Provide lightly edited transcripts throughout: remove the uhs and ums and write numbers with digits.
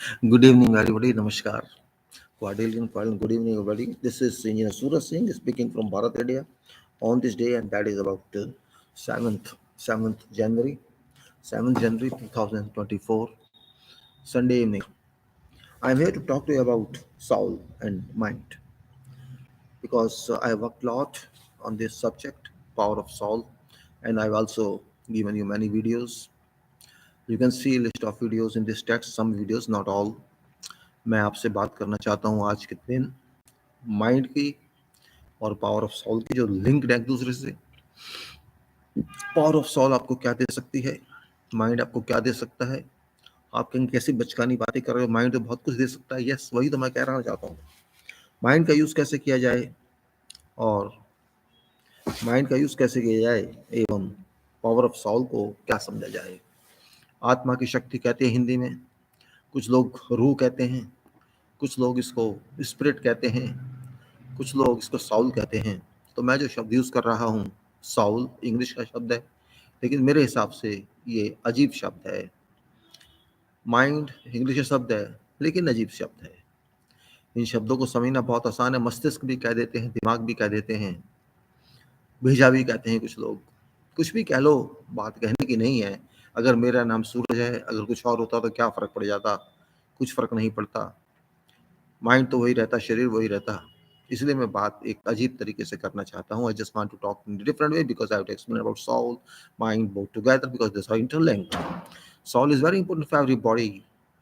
Good evening, everybody. Namaskar. Good evening, everybody. This is Engineer Suraj Singh speaking from Bharat, India on this day, and that is about 7th January, 7th January 2024, Sunday evening. I'm here to talk to you about soul and mind because I have worked a lot on this subject, power of soul, and I've also given you many videos. You can see a list of videos in this text, some videos, not all. मैं आपसे बात करना चाहता हूँ आज के दिन mind की और पावर ऑफ सॉल की जो लिंक्ड है एक दूसरे से। पावर ऑफ सॉल आपको क्या दे सकती है, माइंड आपको क्या दे सकता है। आप कहीं कैसी बचकानी बातें कर रहे हो, माइंड तो बहुत कुछ दे सकता है। यस, वही तो मैं कहना चाहता हूँ। माइंड का यूज़ कैसे किया जाए और माइंड का यूज़ कैसे किया जाए एवं पावर ऑफ सॉल को क्या समझा जाए। आत्मा की शक्ति कहते हैं हिंदी में, कुछ लोग रूह कहते हैं, कुछ लोग इसको स्पिरिट कहते हैं, कुछ लोग इसको साउल कहते हैं। तो मैं जो शब्द यूज़ कर रहा हूँ, साउल इंग्लिश का शब्द है, लेकिन मेरे हिसाब से ये अजीब शब्द है। माइंड इंग्लिश का शब्द है, लेकिन अजीब शब्द है। इन शब्दों को समझना बहुत आसान है। मस्तिष्क भी कह देते हैं, दिमाग भी कह देते हैं, भेजा भी कहते हैं कुछ लोग। कुछ भी कह लो, बात कहने की नहीं है। अगर मेरा नाम सूरज है, अगर कुछ और होता तो क्या फ़र्क पड़ जाता? कुछ फ़र्क नहीं पड़ता। माइंड तो वही रहता, शरीर वही रहता। इसलिए मैं बात एक अजीब तरीके से करना चाहता हूँ। I just want to talk in different way because I have to explain about soul, mind both together because they are interlinked. Soul is very important for everybody,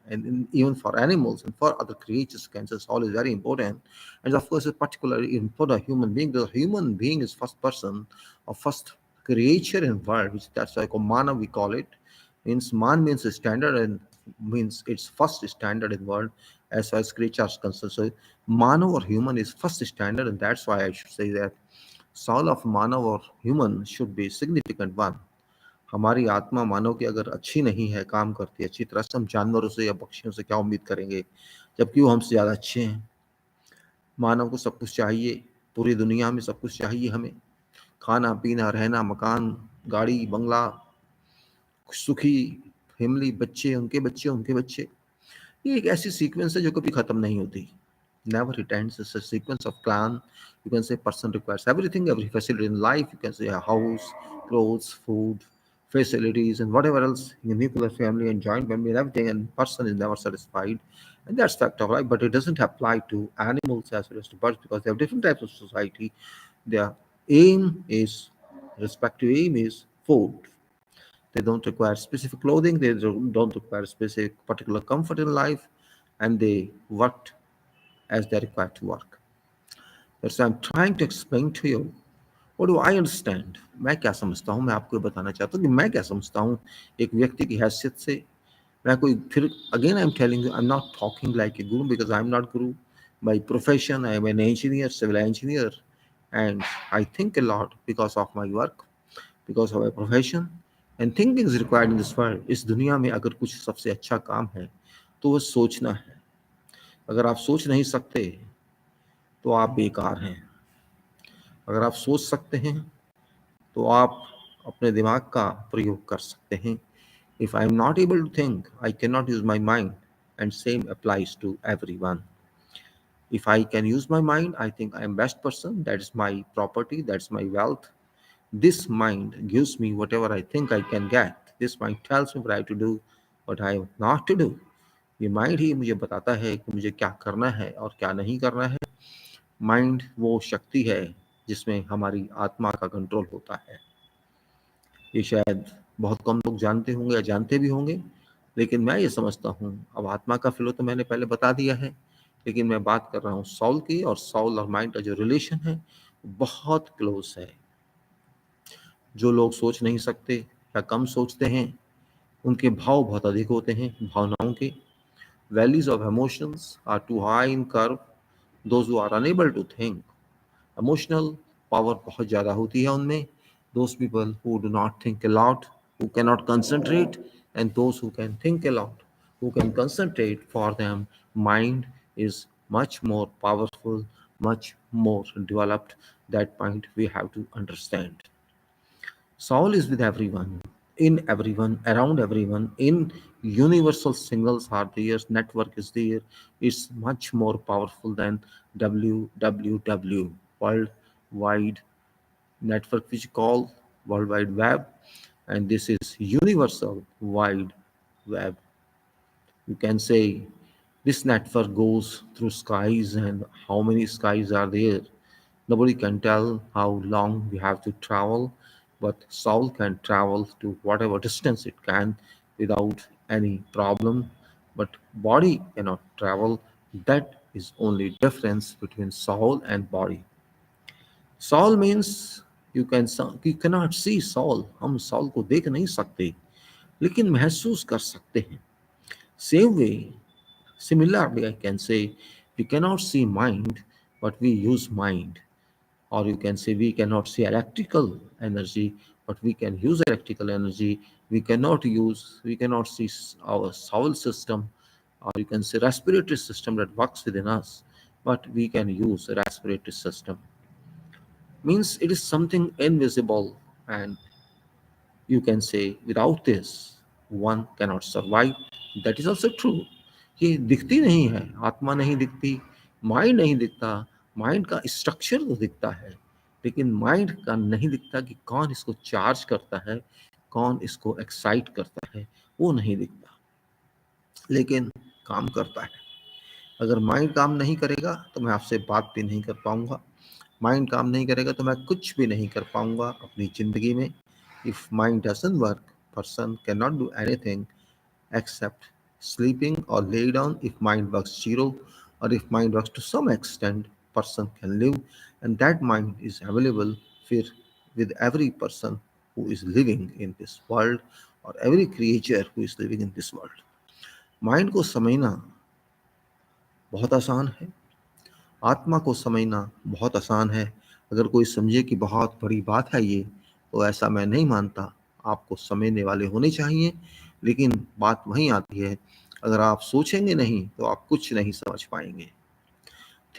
and even for animals and for other creatures. Cancer soul is very important, and of course, particularly for the human being. The human being is first person or first creature in world, which that's like a mana we call it. Means man means a standard and means it's first standard in world as far as creatures concerned. So Manav or human is first standard, and that's why I should say that soul of Manav or human should be significant one. हमारी आत्मा मानव की अगर अच्छी नहीं है, काम करती है अच्छी तरह से, हम जानवरों से या पक्षियों से क्या उम्मीद करेंगे, जबकि वो हमसे ज़्यादा अच्छे हैं। मानव को सब कुछ चाहिए, पूरी दुनिया में सब कुछ चाहिए हमें, खाना पीना, रहना, मकान, गाड़ी, बंगला, सुखी फैमिली, बच्चे, उनके बच्चे, उनके बच्चे। ये एक ऐसी सीक्वेंस है जो कभी खत्म नहीं होती। Never it ends. It's a sequence of clan. You can say person requires everything, every facility in life. You can say a house, clothes, food, facilities, and whatever else. A nuclear family and joint family and everything. And person is never satisfied, and that's fact of life. But it doesn't apply to animals as well as to birds because they have different types of society. Their aim is respective aim is food. They don't require specific clothing. They don't require specific particular comfort in life, and they work as they're required to work. That's why I'm trying to explain to you. What do I understand? मैं क्या समझता हूँ, मैं आपको बताना चाहता हूँ कि मैं क्या समझता हूँ एक व्यक्ति की हैसियत से। मैं कोई फिर again I am telling you, I am not talking like a Guru because I am not Guru. By profession, I am an engineer, civil engineer, and I think a lot because of my work, because of my profession. And thinking is required in this world. इस दुनिया में अगर कुछ सबसे अच्छा काम है तो वो सोचना है. अगर आप सोच नहीं सकते तो आप बेकार हैं. अगर आप सोच सकते हैं तो आप अपने दिमाग का प्रयोग कर सकते हैं. If I am not able to think I can not use my mind and same applies to everyone. If I can use my mind, I think I am best person. That is my property. That's my wealth. This mind gives me whatever I think I can get. This mind tells me what I have to do, what I have not to do. ये mind ही मुझे बताता है कि मुझे क्या करना है और क्या नहीं करना है. माइंड वो शक्ति है जिसमें हमारी आत्मा का कंट्रोल होता है. ये शायद बहुत कम लोग जानते होंगे या जानते भी होंगे, लेकिन मैं ये समझता हूँ. अब आत्मा का फ्लो तो मैंने पहले बता दिया है, लेकिन मैं बात कर रहा हूँ सॉल की. और सॉल और माइंड का जो रिलेशन है बहुत क्लोज है. जो लोग सोच नहीं सकते या कम सोचते हैं, उनके भाव बहुत अधिक होते हैं. भावनाओं के values of emotions are too high in curve. Those who are unable to think, emotional power बहुत ज़्यादा होती है उनमें. Those people who do not think a lot, who cannot concentrate, and those who can think a lot, who can concentrate, for them mind is much more powerful, much more developed. That point we have to understand. Soul is with everyone, in everyone, around everyone, in Universal signals are there, network is there. It's much more powerful than www, World Wide Network, which you call World Wide Web, and this is Universal Wide Web. You can say this network goes through skies, and how many skies are there? Nobody can tell how long we have to travel, but soul can travel to whatever distance it can without any problem. But body cannot travel. That is only difference between soul and body. Soul means you cannot see soul. हम soul को देख नहीं सकते, लेकिन महसूस कर सकते हैं. Same way, similarly, I can say we cannot see mind, but we use mind. Or you can say we cannot see electrical energy, but we can use electrical energy. We cannot see our soul system, or you can say respiratory system that works within us, but we can use a respiratory system. Means it is something invisible, and you can say without this one cannot survive. That is also true. ये दिखती नहीं है, आत्मा नहीं दिखती, mind नहीं दिखता. Mind का स्ट्रक्चर तो दिखता है, लेकिन माइंड का नहीं दिखता कि कौन इसको चार्ज करता है, कौन इसको एक्साइट करता है, वो नहीं दिखता, लेकिन काम करता है. अगर माइंड काम नहीं करेगा तो मैं आपसे बात भी नहीं कर पाऊंगा. माइंड काम नहीं करेगा तो मैं कुछ भी नहीं कर पाऊंगा अपनी जिंदगी में. If mind doesn't work, person can not do anything except sleeping or lay down. If mind works zero, or if mind works to some extent, person can live, and that mind is available for, with every person who is living in this world, or every creature who is living in this world. Mind को समझना बहुत आसान है, आत्मा को समझना बहुत आसान है. अगर कोई समझे कि बहुत बड़ी बात है ये, तो ऐसा मैं नहीं मानता. आपको समझने वाले होने चाहिए, लेकिन बात वहीं आती है, अगर आप सोचेंगे नहीं तो आप कुछ नहीं समझ पाएंगे.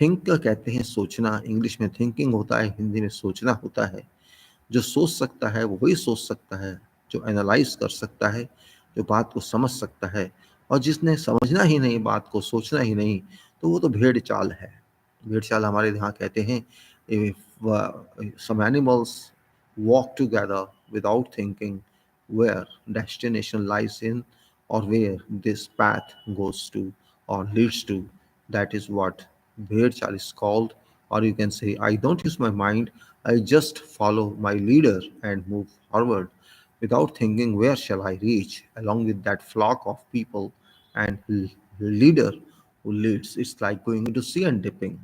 थिंक कहते हैं सोचना, इंग्लिश में थिंकिंग होता है, हिंदी में सोचना होता है. जो सोच सकता है वो वही सोच सकता है, जो एनालाइज कर सकता है, जो बात को समझ सकता है. और जिसने समझना ही नहीं, बात को सोचना ही नहीं, तो वो तो भेड़ चाल है. भेड़ चाल हमारे यहाँ कहते हैं, some animals walk together without thinking where destination lies in, or where this path goes to or leads to. That is what Bhed Chal is called. Or you can say, I don't use my mind, I just follow my leader and move forward without thinking where shall I reach along with that flock of people and leader who leads. It's like going into sea and dipping.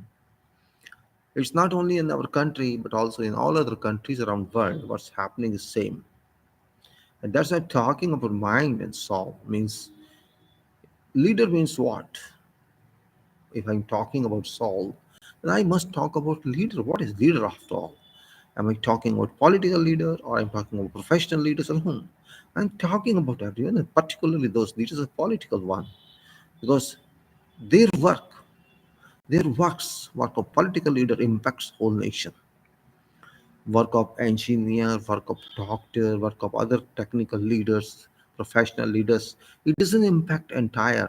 It's not only in our country, but also in all other countries around the world. What's happening is same. And that's why talking about mind and soul means, leader means what? If I'm talking about soul, then I must talk about leader. What is leader after all? Am I talking about political leader, or I'm talking about professional leaders, or whom? I'm talking about everyone, and particularly those leaders are political one, because their work of political leader impacts whole nation. Work of engineer, work of doctor, work of other technical leaders, professional leaders. It doesn't impact entire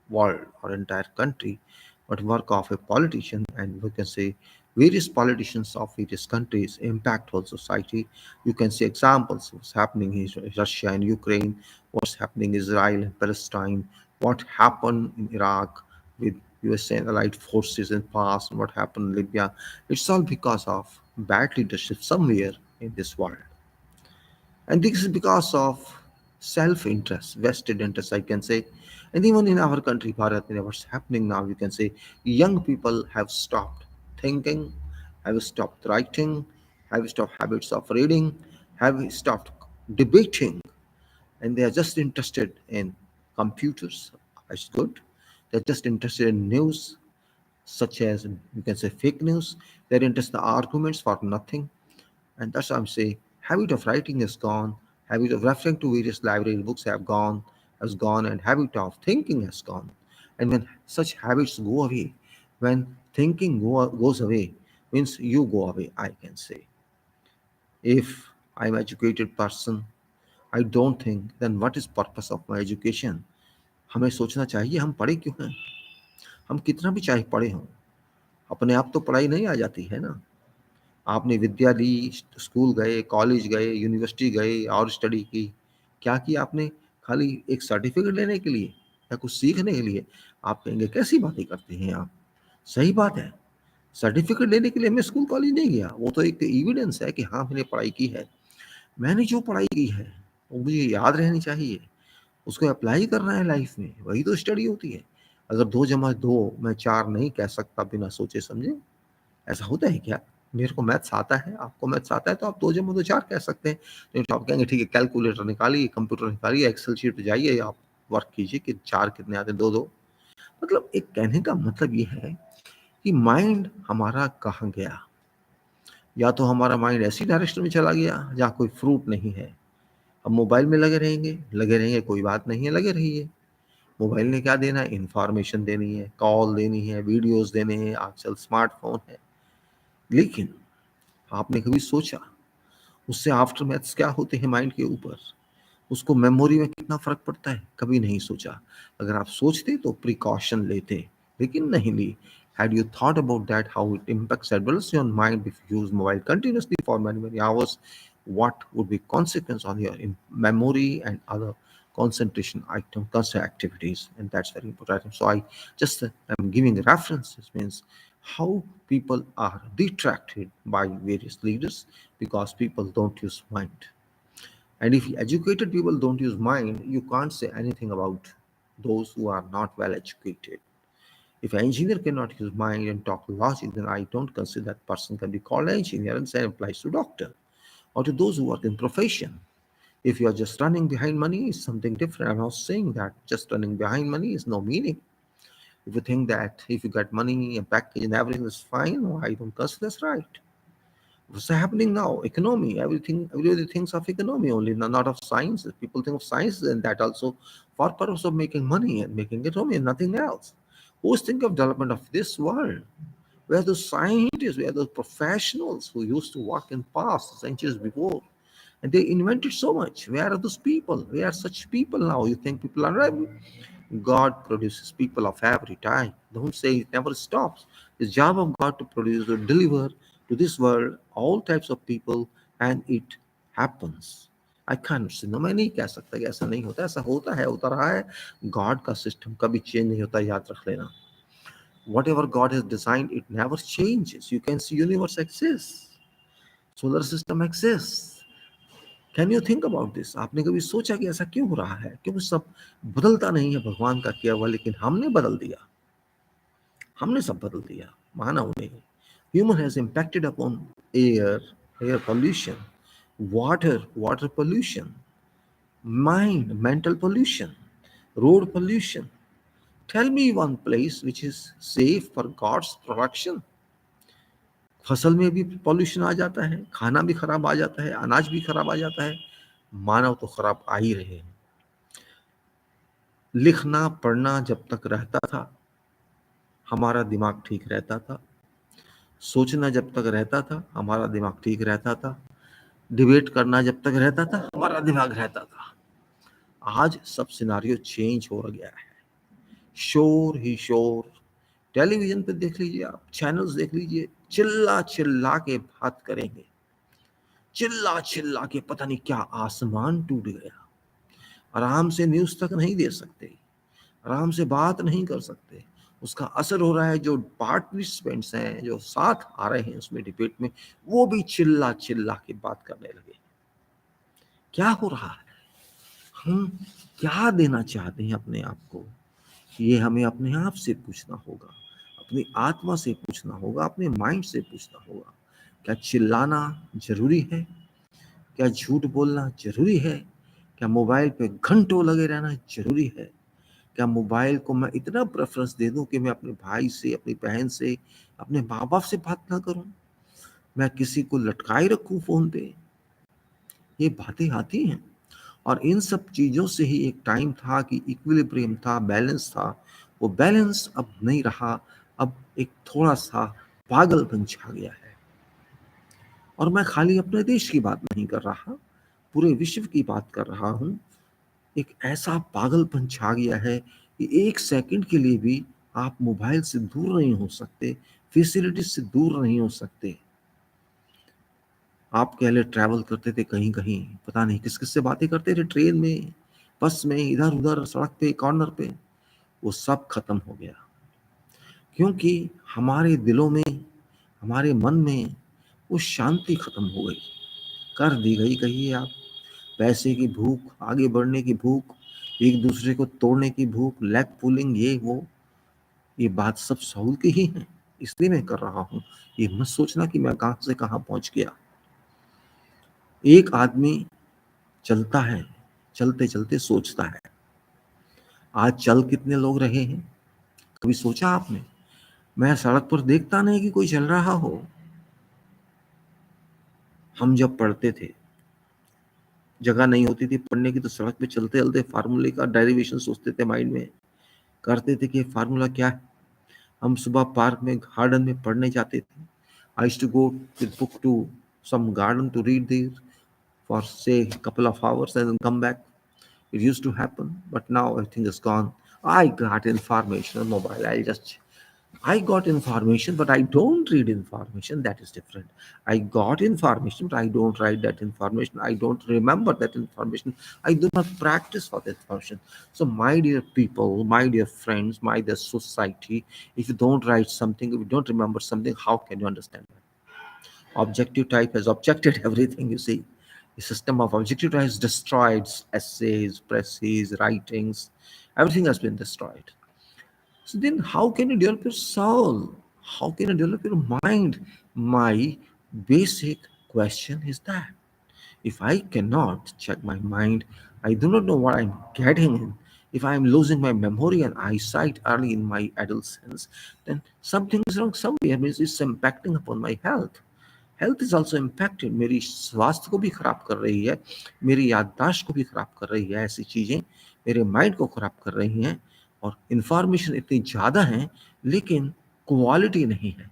world or entire country, but work of a politician, and we can say various politicians of various countries impact whole society. You can see examples what's happening in Russia and Ukraine, what's happening in Israel and Palestine, what happened in Iraq with USA and allied forces in past, and what happened in Libya. It's all because of bad leadership somewhere in this world. And this is because of self-interest, vested interest, I can say. And even in our country, Bharat, what's happening now, you can say young people have stopped thinking, have stopped writing, have stopped habits of reading, have stopped debating, and they are just interested in computers. That's good. They're just interested in news, such as you can say fake news. They're interested in arguments for nothing. And that's why I'm saying habit of writing is gone, habit of referring to various library books has gone, and habit of thinking has gone. And when such habits go away, when goes away, means you go away, I can say. If I'm educated person, I don't think then what is purpose of my education. हमें सोचना चाहिए हम पढ़े क्यों हैं। हम कितना भी चाहे पढ़े हों, अपने आप तो पढ़ाई नहीं आ जाती है ना। आपने विद्या ली, स्कूल गए, कॉलेज गए, यूनिवर्सिटी गए और स्टडी की। क्या किया आपने? खाली एक सर्टिफिकेट लेने के लिए या कुछ सीखने के लिए? आप कहेंगे कैसी बातें करते हैं आप। सही बात है, सर्टिफिकेट लेने के लिए मैं स्कूल कॉलेज नहीं गया, वो तो एक एविडेंस है कि हाँ मैंने पढ़ाई की है। मैंने जो पढ़ाई की है वो मुझे याद रहनी चाहिए, उसको अप्लाई करना है लाइफ में, वही तो स्टडी होती है। अगर 2 + 2 मैं 4 नहीं कह सकता बिना सोचे समझे, ऐसा होता है क्या? मेरे को मैथ्स आता है, आपको मैथ्स आता है, तो आप 2 + 2 4 कह सकते हैं। नहीं तो आप कहेंगे ठीक है, कैलकुलेटर निकालिए, कंप्यूटर निकालिए, एक्सेल शीट पे जाइए, आप वर्क कीजिए कि 4 कितने आते हैं, 2 2। मतलब एक कहने का मतलब ये है कि माइंड हमारा कहाँ गया। या तो हमारा माइंड ऐसी डायरेक्शन में चला गया जहाँ कोई फ्रूट नहीं है। अब मोबाइल में लगे रहेंगे, कोई बात नहीं है, लगे रहिए। मोबाइल ने क्या देना है? इन्फॉर्मेशन देनी है, कॉल देनी है, वीडियोस देने हैं, आजकल स्मार्टफोन है। लेकिन आपने कभी सोचा उससे आफ्टर मैथ्स क्या होते हैं माइंड के ऊपर? उसको मेमोरी में कितना फर्क पड़ता है? कभी नहीं सोचा। अगर आप सोचते तो प्रिकॉशन लेते, लेकिन नहीं ली। Had you thought about that, how it impacts adversely on mind if you use mobile continuously for many, many hours? What would be consequence on your memory and other concentration item, concert activities? And that's very important. So I just am giving references, means how people are detracted by various leaders because people don't use mind. And if educated people don't use mind, you can't say anything about those who are not well educated. If an engineer cannot use mind and talk logic, then I don't consider that person can be called an engineer, and same applies to doctor or to those who work in profession. If you are just running behind money, is something different. I'm not saying that just running behind money is no meaning. If you think that if you get money and package and everything is fine, no, I don't consider that's right. What's happening now? Economy. Everybody thinks of economy only, not of science. People think of science and that also for purpose of making money and making economy and nothing else. Who's think of development of this world? Where those scientists, where those professionals who used to work in past centuries before, and they invented so much. Where are those people? Where are such people now? You think people are right? God produces people of every time. Don't say it never stops. It's job of God to produce or deliver to this world all types of people, and it happens. I can say no, मैं नहीं कह सकता कि ऐसा नहीं होता, ऐसा होता है, होता रहा है। गॉड का सिस्टम कभी चेंज नहीं होता, याद रख लेना। Whatever God has designed, it never changes. You can see universe exists, solar system exists. Can you think about this? आपने कभी सोचा कि ऐसा क्यों हो रहा है? क्यों सब बदलता नहीं है भगवान का किया हुआ, लेकिन हमने बदल दिया। हमने सब बदल दिया, मानव ने। Human has impacted upon air, air pollution, water, water pollution, mind, mental pollution, road pollution. Tell me one place which is safe for gods production. फसल में भी पॉल्यूशन आ जाता है, खाना भी खराब आ जाता है, अनाज भी खराब आ जाता है। मानव तो खराब आ ही रहे हैं। लिखना पढ़ना जब तक रहता था, हमारा दिमाग ठीक रहता था। सोचना जब तक रहता था, हमारा दिमाग ठीक रहता था। डिबेट करना जब तक रहता था, हमारा दिमाग रहता था। आज सब सिनारियो चेंज हो गया है। शोर ही शोर। टेलीविजन पे देख लीजिए, आप चैनल्स देख लीजिए, चिल्ला चिल्ला के बात करेंगे। चिल्ला चिल्ला के पता नहीं क्या आसमान टूट गया। आराम से न्यूज़ तक नहीं दे सकते, आराम से बात नहीं कर सकते। उसका असर हो रहा है जो पार्टिसिपेंट्स हैं, जो साथ आ रहे हैं उसमें डिबेट में, वो भी चिल्ला चिल्ला के बात करने लगे। क्या हो रहा है? हम क्या देना चाहते हैं अपने आप को? ये हमें अपने आप से पूछना होगा, अपनी आत्मा से पूछना होगा, अपने माइंड से पूछना होगा। क्या चिल्लाना जरूरी है? क्या झूठ बोलना जरूरी है? क्या मोबाइल पे घंटों लगे रहना जरूरी है? क्या मोबाइल को मैं इतना प्रेफरेंस दे दूं कि मैं अपने भाई से, अपनी बहन से, अपने माँ बाप से बात ना करूं? मैं किसी को लटकाए रखूं फोन पे? ये बातें आती हैं। और इन सब चीजों से ही एक टाइम था कि इक्विलिब्रियम था, बैलेंस था। वो बैलेंस अब नहीं रहा। अब एक थोड़ा सा पागलपन छा गया है। और मैं खाली अपने देश की बात नहीं कर रहा, पूरे विश्व की बात कर रहा हूं। एक ऐसा पागलपन छा गया है कि एक सेकंड के लिए भी आप मोबाइल से दूर नहीं हो सकते, फैसिलिटीज से दूर नहीं हो सकते। आप पहले ट्रैवल करते थे कहीं कहीं, पता नहीं किस किस से बातें करते थे, ट्रेन में, बस में, इधर उधर, सड़क पे, कॉर्नर पे। वो सब खत्म हो गया, क्योंकि हमारे दिलों में, हमारे मन में वो शांति खत्म हो गई, कर दी गई। कहिए आप, पैसे की भूख, आगे बढ़ने की भूख, एक दूसरे को तोड़ने की भूख, लेग पुलिंग, ये वो, ये बात सब साउल की ही है। इसलिए मैं कर रहा हूं। ये मत सोचना कि मैं कहां से कहां पहुंच गया। एक आदमी चलता है, चलते चलते सोचता है। आज चल कितने लोग रहे हैं, कभी सोचा आपने? मैं सड़क पर देखता नहीं कि कोई चल रहा हो। हम जब पढ़ते थे, जगह नहीं होती थी पढ़ने की, तो सड़क पे चलते चलते फार्मूले का डेरिवेशन सोचते थे, माइंड में करते थे कि फार्मूला क्या है। हम सुबह पार्क में, गार्डन में पढ़ने जाते थे। I used to go with book to some garden to read there for say a couple of hours and then come back. It used to happen, but now everything is gone. I got information on mobile. I got information, but I don't read information. That is different. I got information, but I don't write that information. I don't remember that information. I do not practice for that information. So, my dear people, my dear friends, my dear society, if you don't write something, if you don't remember something, how can you understand that? Objective type has objected everything, you see. The system of objective type has destroyed essays, presses, writings. Everything has been destroyed. So then how can you develop your soul? How can you develop your mind? My basic question is that if I cannot check my mind, I do not know what I'm getting in. If I'm losing my memory and eyesight early in my adolescence, then something is wrong somewhere. Means it's impacting upon my health. Health is also impacted. मेरी स्वास्थ्य को भी खराब कर रही है, मेरी याददाश्त को भी खराब कर रही है। ऐसी चीज़ें मेरे माइंड को खराब कर रही हैं। और इंफॉर्मेशन इतनी ज़्यादा है, लेकिन क्वालिटी नहीं है।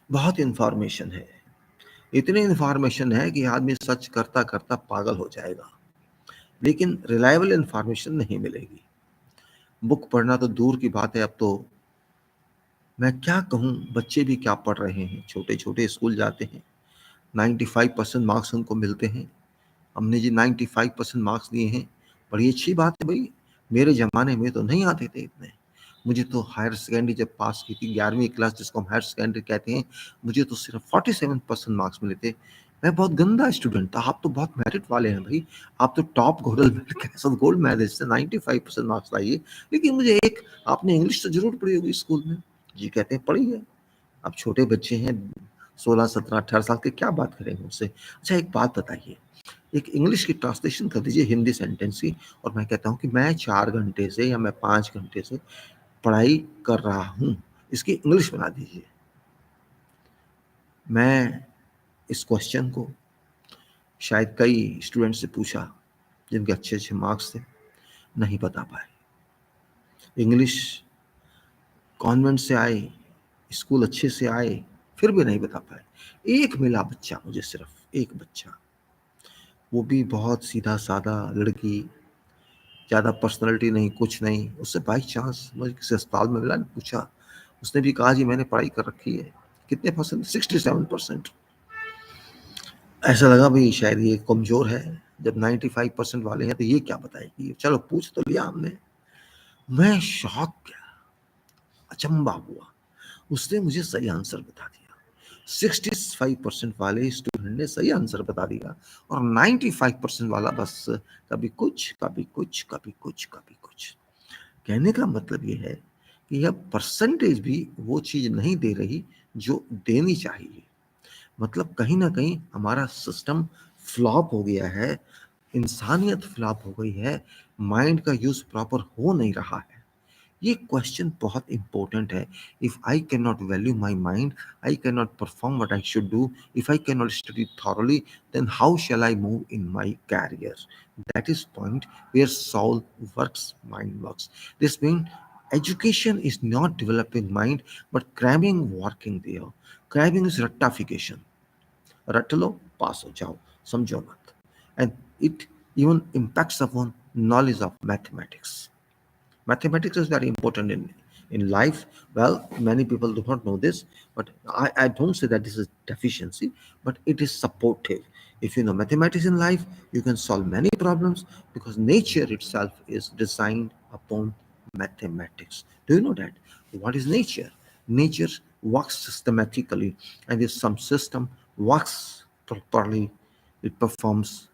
बहुत इंफॉर्मेशन है, इतनी इंफॉर्मेशन है कि आदमी सच करता करता पागल हो जाएगा, लेकिन रिलायबल इंफॉर्मेशन नहीं मिलेगी। बुक पढ़ना तो दूर की बात है। अब तो मैं क्या कहूँ, बच्चे भी क्या पढ़ रहे हैं, छोटे छोटे स्कूल जाते हैं, 95% मार्क्स उनको मिलते हैं। हमने जी 95% मार्क्स लिए हैं, बड़ी अच्छी बात है भाई। मेरे ज़माने में तो नहीं आते थे इतने। मुझे तो हायर सेकेंडरी जब पास की थी, 11वीं क्लास जिसको हम हायर सेकेंडरी कहते हैं, मुझे तो सिर्फ 47% मार्क्स मिले थे। मैं बहुत गंदा स्टूडेंट था। आप तो बहुत मेरिट वाले हैं भाई, आप तो टॉप गोल्ड मेडलिस्ट से 95% मार्क्स लाइए। लेकिन मुझे एक, आपने इंग्लिश तो जरूर पढ़ी होगी स्कूल में। जी कहते हैं पढ़ी है। अब छोटे बच्चे हैं, 16 17 18 साल के, क्या बात करेंगे उनसे। अच्छा एक बात बताइए, एक इंग्लिश की ट्रांसलेशन कर दीजिए हिंदी सेंटेंस की, और मैं कहता हूँ कि मैं 4 घंटे से या मैं 5 घंटे से पढ़ाई कर रहा हूँ, इसकी इंग्लिश बना दीजिए। मैं इस क्वेश्चन को शायद कई स्टूडेंट से पूछा जिनके अच्छे अच्छे मार्क्स थे, नहीं बता पाए। इंग्लिश कॉन्वेंट से आए, स्कूल अच्छे से आए, फिर भी नहीं बता पाए। एक मिला बच्चा मुझे, सिर्फ एक बच्चा, वो भी बहुत सीधा साधा लड़की, ज़्यादा पर्सनैलिटी नहीं, कुछ नहीं। उससे बाई चांस मुझे किसी अस्पताल में मिला, पूछा, उसने भी कहा जी मैंने पढ़ाई कर रखी है। कितने परसेंट? 67%। ऐसा लगा भाई शायद ये कमज़ोर है। जब 95% वाले हैं तो ये क्या बताएगी। चलो पूछ तो लिया हमने। मैं शॉक गया, अचंबा हुआ। उसने मुझे सही आंसर बता दिया। 65% वाले स्टूडेंट ने सही आंसर बता दिया, और 95% वाला बस कभी कुछ कभी कुछ कभी कुछ कभी कुछ। कहने का मतलब ये है कि यह परसेंटेज भी वो चीज़ नहीं दे रही जो देनी चाहिए। मतलब कहीं न कहीं हमारा सिस्टम फ्लॉप हो गया है, इंसानियत फ्लॉप हो गई है, माइंड का यूज़ प्रॉपर हो नहीं रहा है। ये क्वेश्चन बहुत इंपॉर्टेंट है। If I can not value my mind, I can not perform what I should do, if I can not study thoroughly, then how shall I move in my career? That is point where soul works, mind works. This means education is not developing mind, but cramming working there. Cramming is rectification. रट लो, पास हो जाओ। समझो मत. And it even impacts upon knowledge of mathematics. Mathematics is very important in life. Well, many people do not know this, but I don't say that this is deficiency, but it is supportive. If you know mathematics in life, you can solve many problems because nature itself is designed upon mathematics. Do you know that? What is nature? Nature works systematically, and if some system works properly, it performs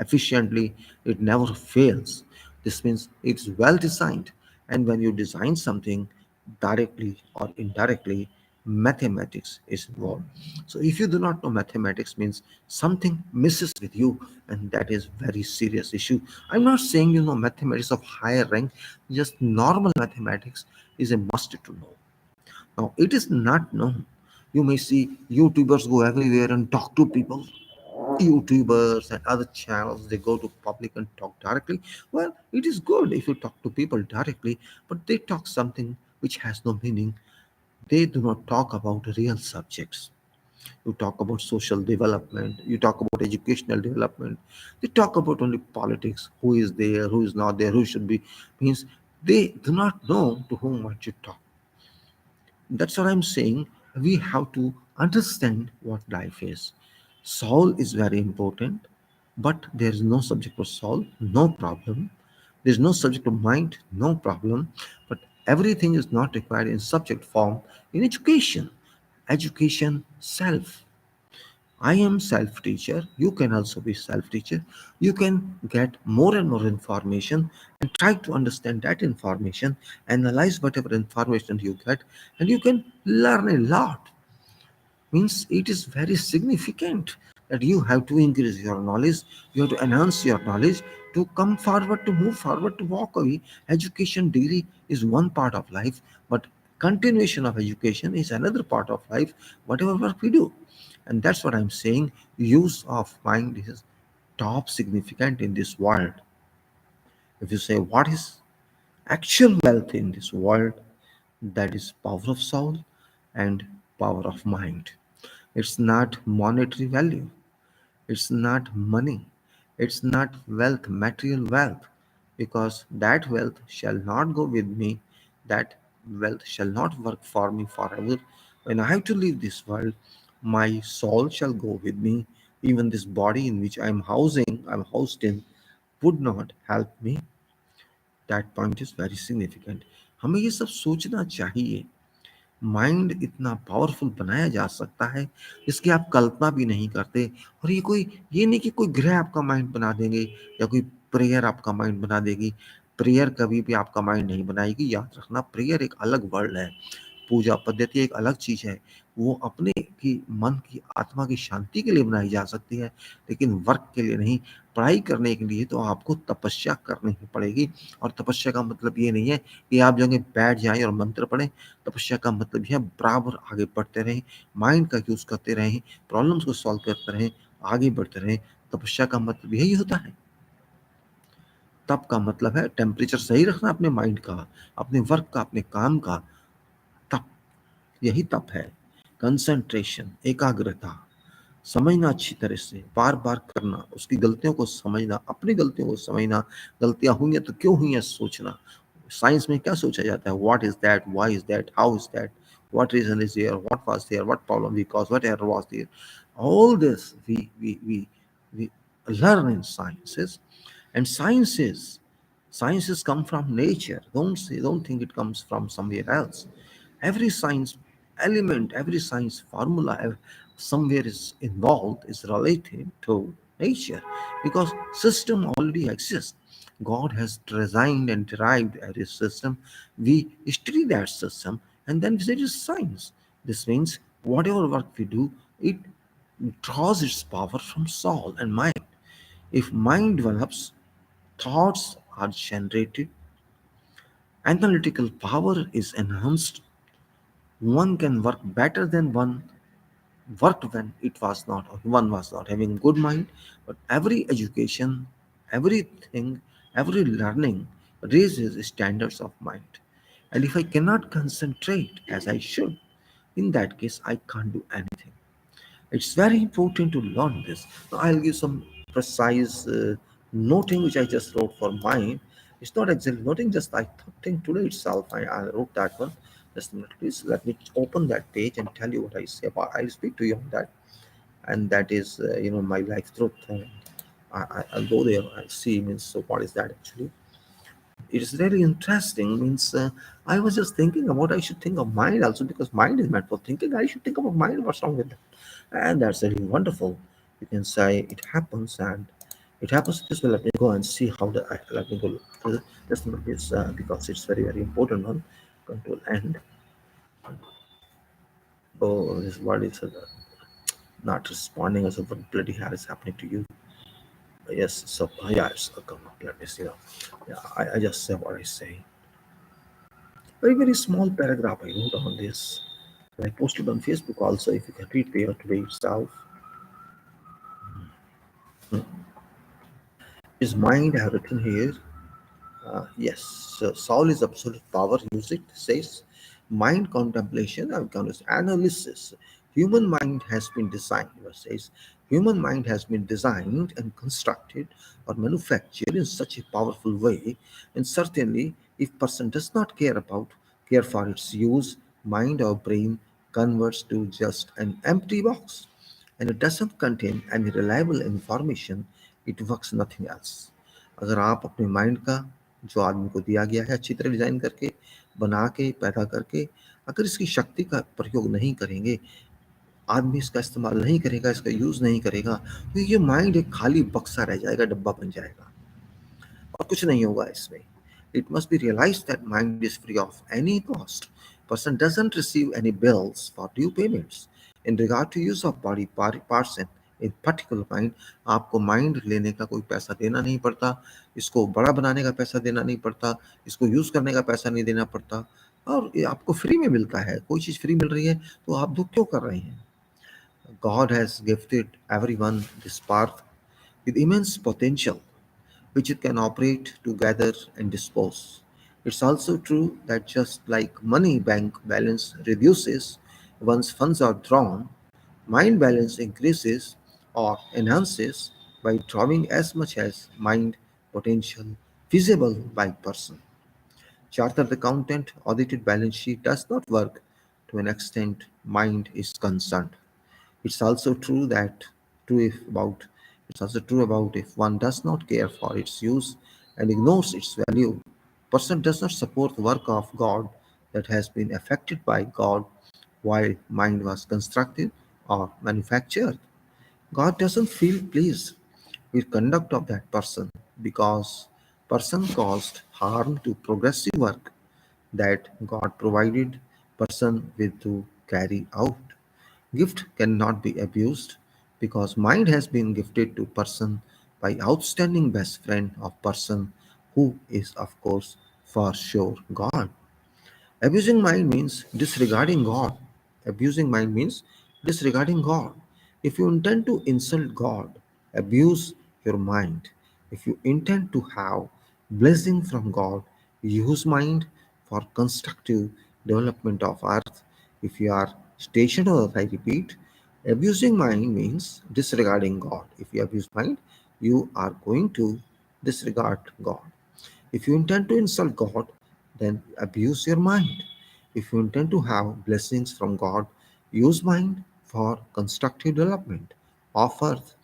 efficiently, it never fails. This means it's well designed. And when you design something directly or indirectly, mathematics is involved. So if you do not know mathematics means something misses with you, and that is very serious issue. I'm not saying you know mathematics of higher rank, just normal mathematics is a must to know. Now, it is not known. You may see YouTubers go everywhere and talk to people. YouTubers and other channels, they go to public and talk directly. Well, it is good if you talk to people directly, but they talk something which has no meaning. They do not talk about real subjects. You talk about social development, you talk about educational development, they talk about only politics, who is there, who is not there, who should be, means they do not know to whom one should talk. That's what I'm saying. We have to understand what life is. Soul is very important, but there is no subject for soul, no problem. There's no subject of mind, no problem. But everything is not required in subject form in education. Education, self. I am self teacher. You can also be self teacher. You can get more and more information and try to understand that information, analyze whatever information you get, and you can learn a lot. Means it is very significant that you have to increase your knowledge, you have to enhance your knowledge to come forward, to move forward, to walk away. Education degree is one part of life, but continuation of education is another part of life, whatever work we do. And that's what I'm saying. Use of mind is top significant in this world. If you say what is actual wealth in this world, that is power of soul and power of mind. It's not monetary value, it's not money, it's not wealth, material wealth, because that wealth shall not go with me, that wealth shall not work for me forever. When I have to leave this world, my soul shall go with me. Even this body in which I'm housed in, would not help me. That point is very significant. हमें ये सब सोचना चाहिए. Mind इतना powerful बनाया जा सकता है जिसकी आप कल्पना भी नहीं करते. और ये नहीं कि कोई ग्रह आपका माइंड बना देंगे या कोई प्रेयर आपका माइंड बना देगी. प्रेयर कभी भी आपका माइंड नहीं बनाएगी. याद रखना, प्रेयर एक अलग वर्ल्ड है. पूजा पद्धति एक अलग चीज है. वो अपने की मन की आत्मा की शांति के लिए बनाई जा सकती है, लेकिन वर्क के लिए नहीं. पढ़ाई करने के लिए तो आपको तपस्या करनी ही पड़ेगी. और तपस्या का मतलब ये नहीं है कि आप जगह बैठ जाएं और मंत्र पढ़ें. तपस्या का मतलब यह बराबर आगे बढ़ते रहें, माइंड का यूज करते रहें, प्रॉब्लम्स को सॉल्व करते रहें, आगे बढ़ते रहें. तपस्या का मतलब यही होता है. तप का मतलब है टेम्परेचर सही रखना अपने माइंड का, अपने वर्क का, अपने काम का. तप, यही तप है. कंसंट्रेशन, एकाग्रता, समझना अच्छी तरह से, बार बार करना, उसकी गलतियों को समझना, अपनी गलतियों को समझना, गलतियां हुई हैं तो क्यों हुई हैं सोचना. साइंस में क्या सोचा जाता है? What is that, why is that, how is that, what reason is there, what was there, what problem we caused, what error was there. All this we learn in sciences. And sciences come from nature. Don't think it comes from somewhere else. Every science element, every science formula somewhere is involved, is related to nature, because system already exists. God has designed and derived every system. We study that system and then we say it is science. This means whatever work we do, it draws its power from soul and mind. If mind develops, thoughts are generated, analytical power is enhanced, one can work better than one worked when it was not, or one was not having good mind. But every education, everything, every learning raises standards of mind. And if I cannot concentrate as I should, in that case I can't do anything. It's very important to learn this. Now, I'll give some precise noting which I just wrote for mine. It's not exactly noting, just I think today itself I wrote that one. Just a minute, please let me open that page and tell you what I say about. I'll speak to you on that, and that is my life truth. I'll go there. I'll see means so what is that actually? It is really interesting means I was just thinking about I should think of mind also because mind is meant for thinking. I should think about mind. What's wrong with that? And that's really wonderful. You can say it happens and it happens this way. Let me go and see how the let me go just a minute, please, because it's very important one. Control and oh, this word is not responding as of what bloody hell is happening to you. Yes, so yeah, it's come up. Let me see now. Yeah, I just say what I say. Very small paragraph I wrote on this. I posted on Facebook also. If you can read there today itself. Is mind I have written here? Yes. So Saul is absolute power. Music says mind contemplation and analysis. Human mind has been designed. It says human mind has been designed and constructed or manufactured in such a powerful way, and certainly, if person does not care for its use, mind or brain converts to just an empty box, and it doesn't contain any reliable information. It works nothing else. अगर आप अपने mind का जो आदमी को दिया गया है अच्छी तरह डिज़ाइन करके, बना के, पैदा करके, अगर इसकी शक्ति का प्रयोग नहीं करेंगे, आदमी इसका इस्तेमाल नहीं करेगा, इसका यूज़ नहीं करेगा, तो ये माइंड एक खाली बक्सा रह जाएगा, डब्बा बन जाएगा और कुछ नहीं होगा इसमें. It must be realized that mind is free of any cost. Person doesn't receive any bills for due payments. In regard to use of body parts and in particular mind, आपको माइंड लेने का कोई पैसा देना नहीं पड़ता, इसको बड़ा बनाने का पैसा देना नहीं पड़ता, इसको यूज़ करने का पैसा नहीं देना पड़ता और ये आपको फ्री में मिलता है. कोई चीज़ फ्री मिल रही है तो आप दुख क्यों कर रहे हैं? God has gifted everyone this path with immense potential which it can operate to gather and dispose. It's also true that just like money bank balance reduces once funds are drawn, mind balance increases or enhances by drawing as much as mind potential feasible by person. Chartered accountant audited balance sheet does not work to an extent mind is concerned. It's also true that true if about it's also true about if one does not care for its use and ignores its value, person does not support the work of God that has been affected by God while mind was constructed or manufactured. God doesn't feel pleased with conduct of that person because person caused harm to progressive work that God provided person with to carry out. Gift cannot be abused because mind has been gifted to person by outstanding best friend of person who is of course for sure God. Abusing mind means disregarding God. Abusing mind means disregarding God. If you intend to insult God, abuse your mind. If you intend to have blessing from God, use mind for constructive development of earth. If you are stationed on earth, I repeat, abusing mind means disregarding God. If you abuse mind, you are going to disregard God. If you intend to insult God, then abuse your mind. If you intend to have blessings from God, use mind for constructive development of earth.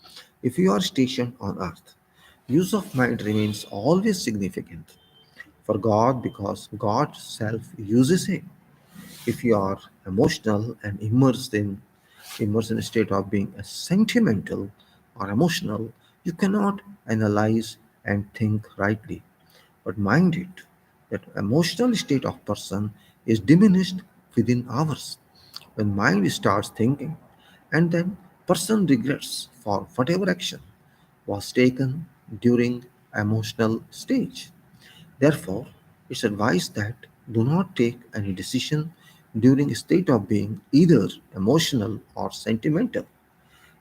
If you are stationed on earth, use of mind remains always significant for God because God self uses it. If you are emotional and immersed in a state of being a sentimental or emotional, you cannot analyze and think rightly. But mind it, that emotional state of person is diminished within hours when mind starts thinking, and then person regrets for whatever action was taken during emotional stage. Therefore, it's advised that do not take any decision during a state of being either emotional or sentimental.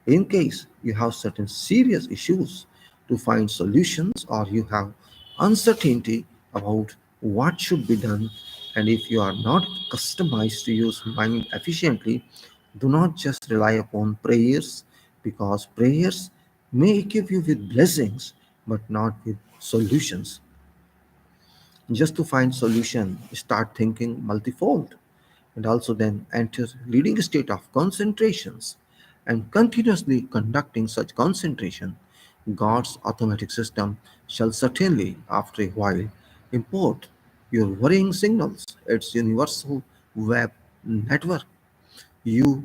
In case you have certain serious issues to find solutions or you have uncertainty about what should be done, and if you are not customized to use mind efficiently, Do not just rely upon prayers, because prayers may equip you with blessings but not with solutions. Just to find solution, start thinking multifold, and also then enter leading state of concentrations, and continuously conducting such concentration, God's automatic system shall certainly, after a while, import your worrying signals, its universal web network. Your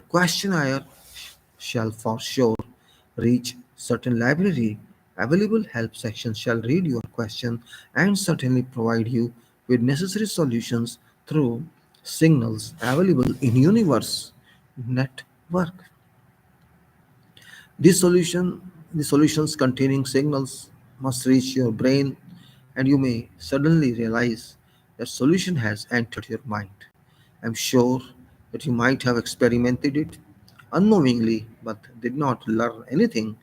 questionnaire shall for sure reach certain library. Available help section shall read your question and certainly provide you with necessary solutions through signals available in universe network. This solution, the solutions containing signals must reach your brain, and you may suddenly realize that solution has entered your mind. I'm sure that you might have experimented it unknowingly but did not learn anything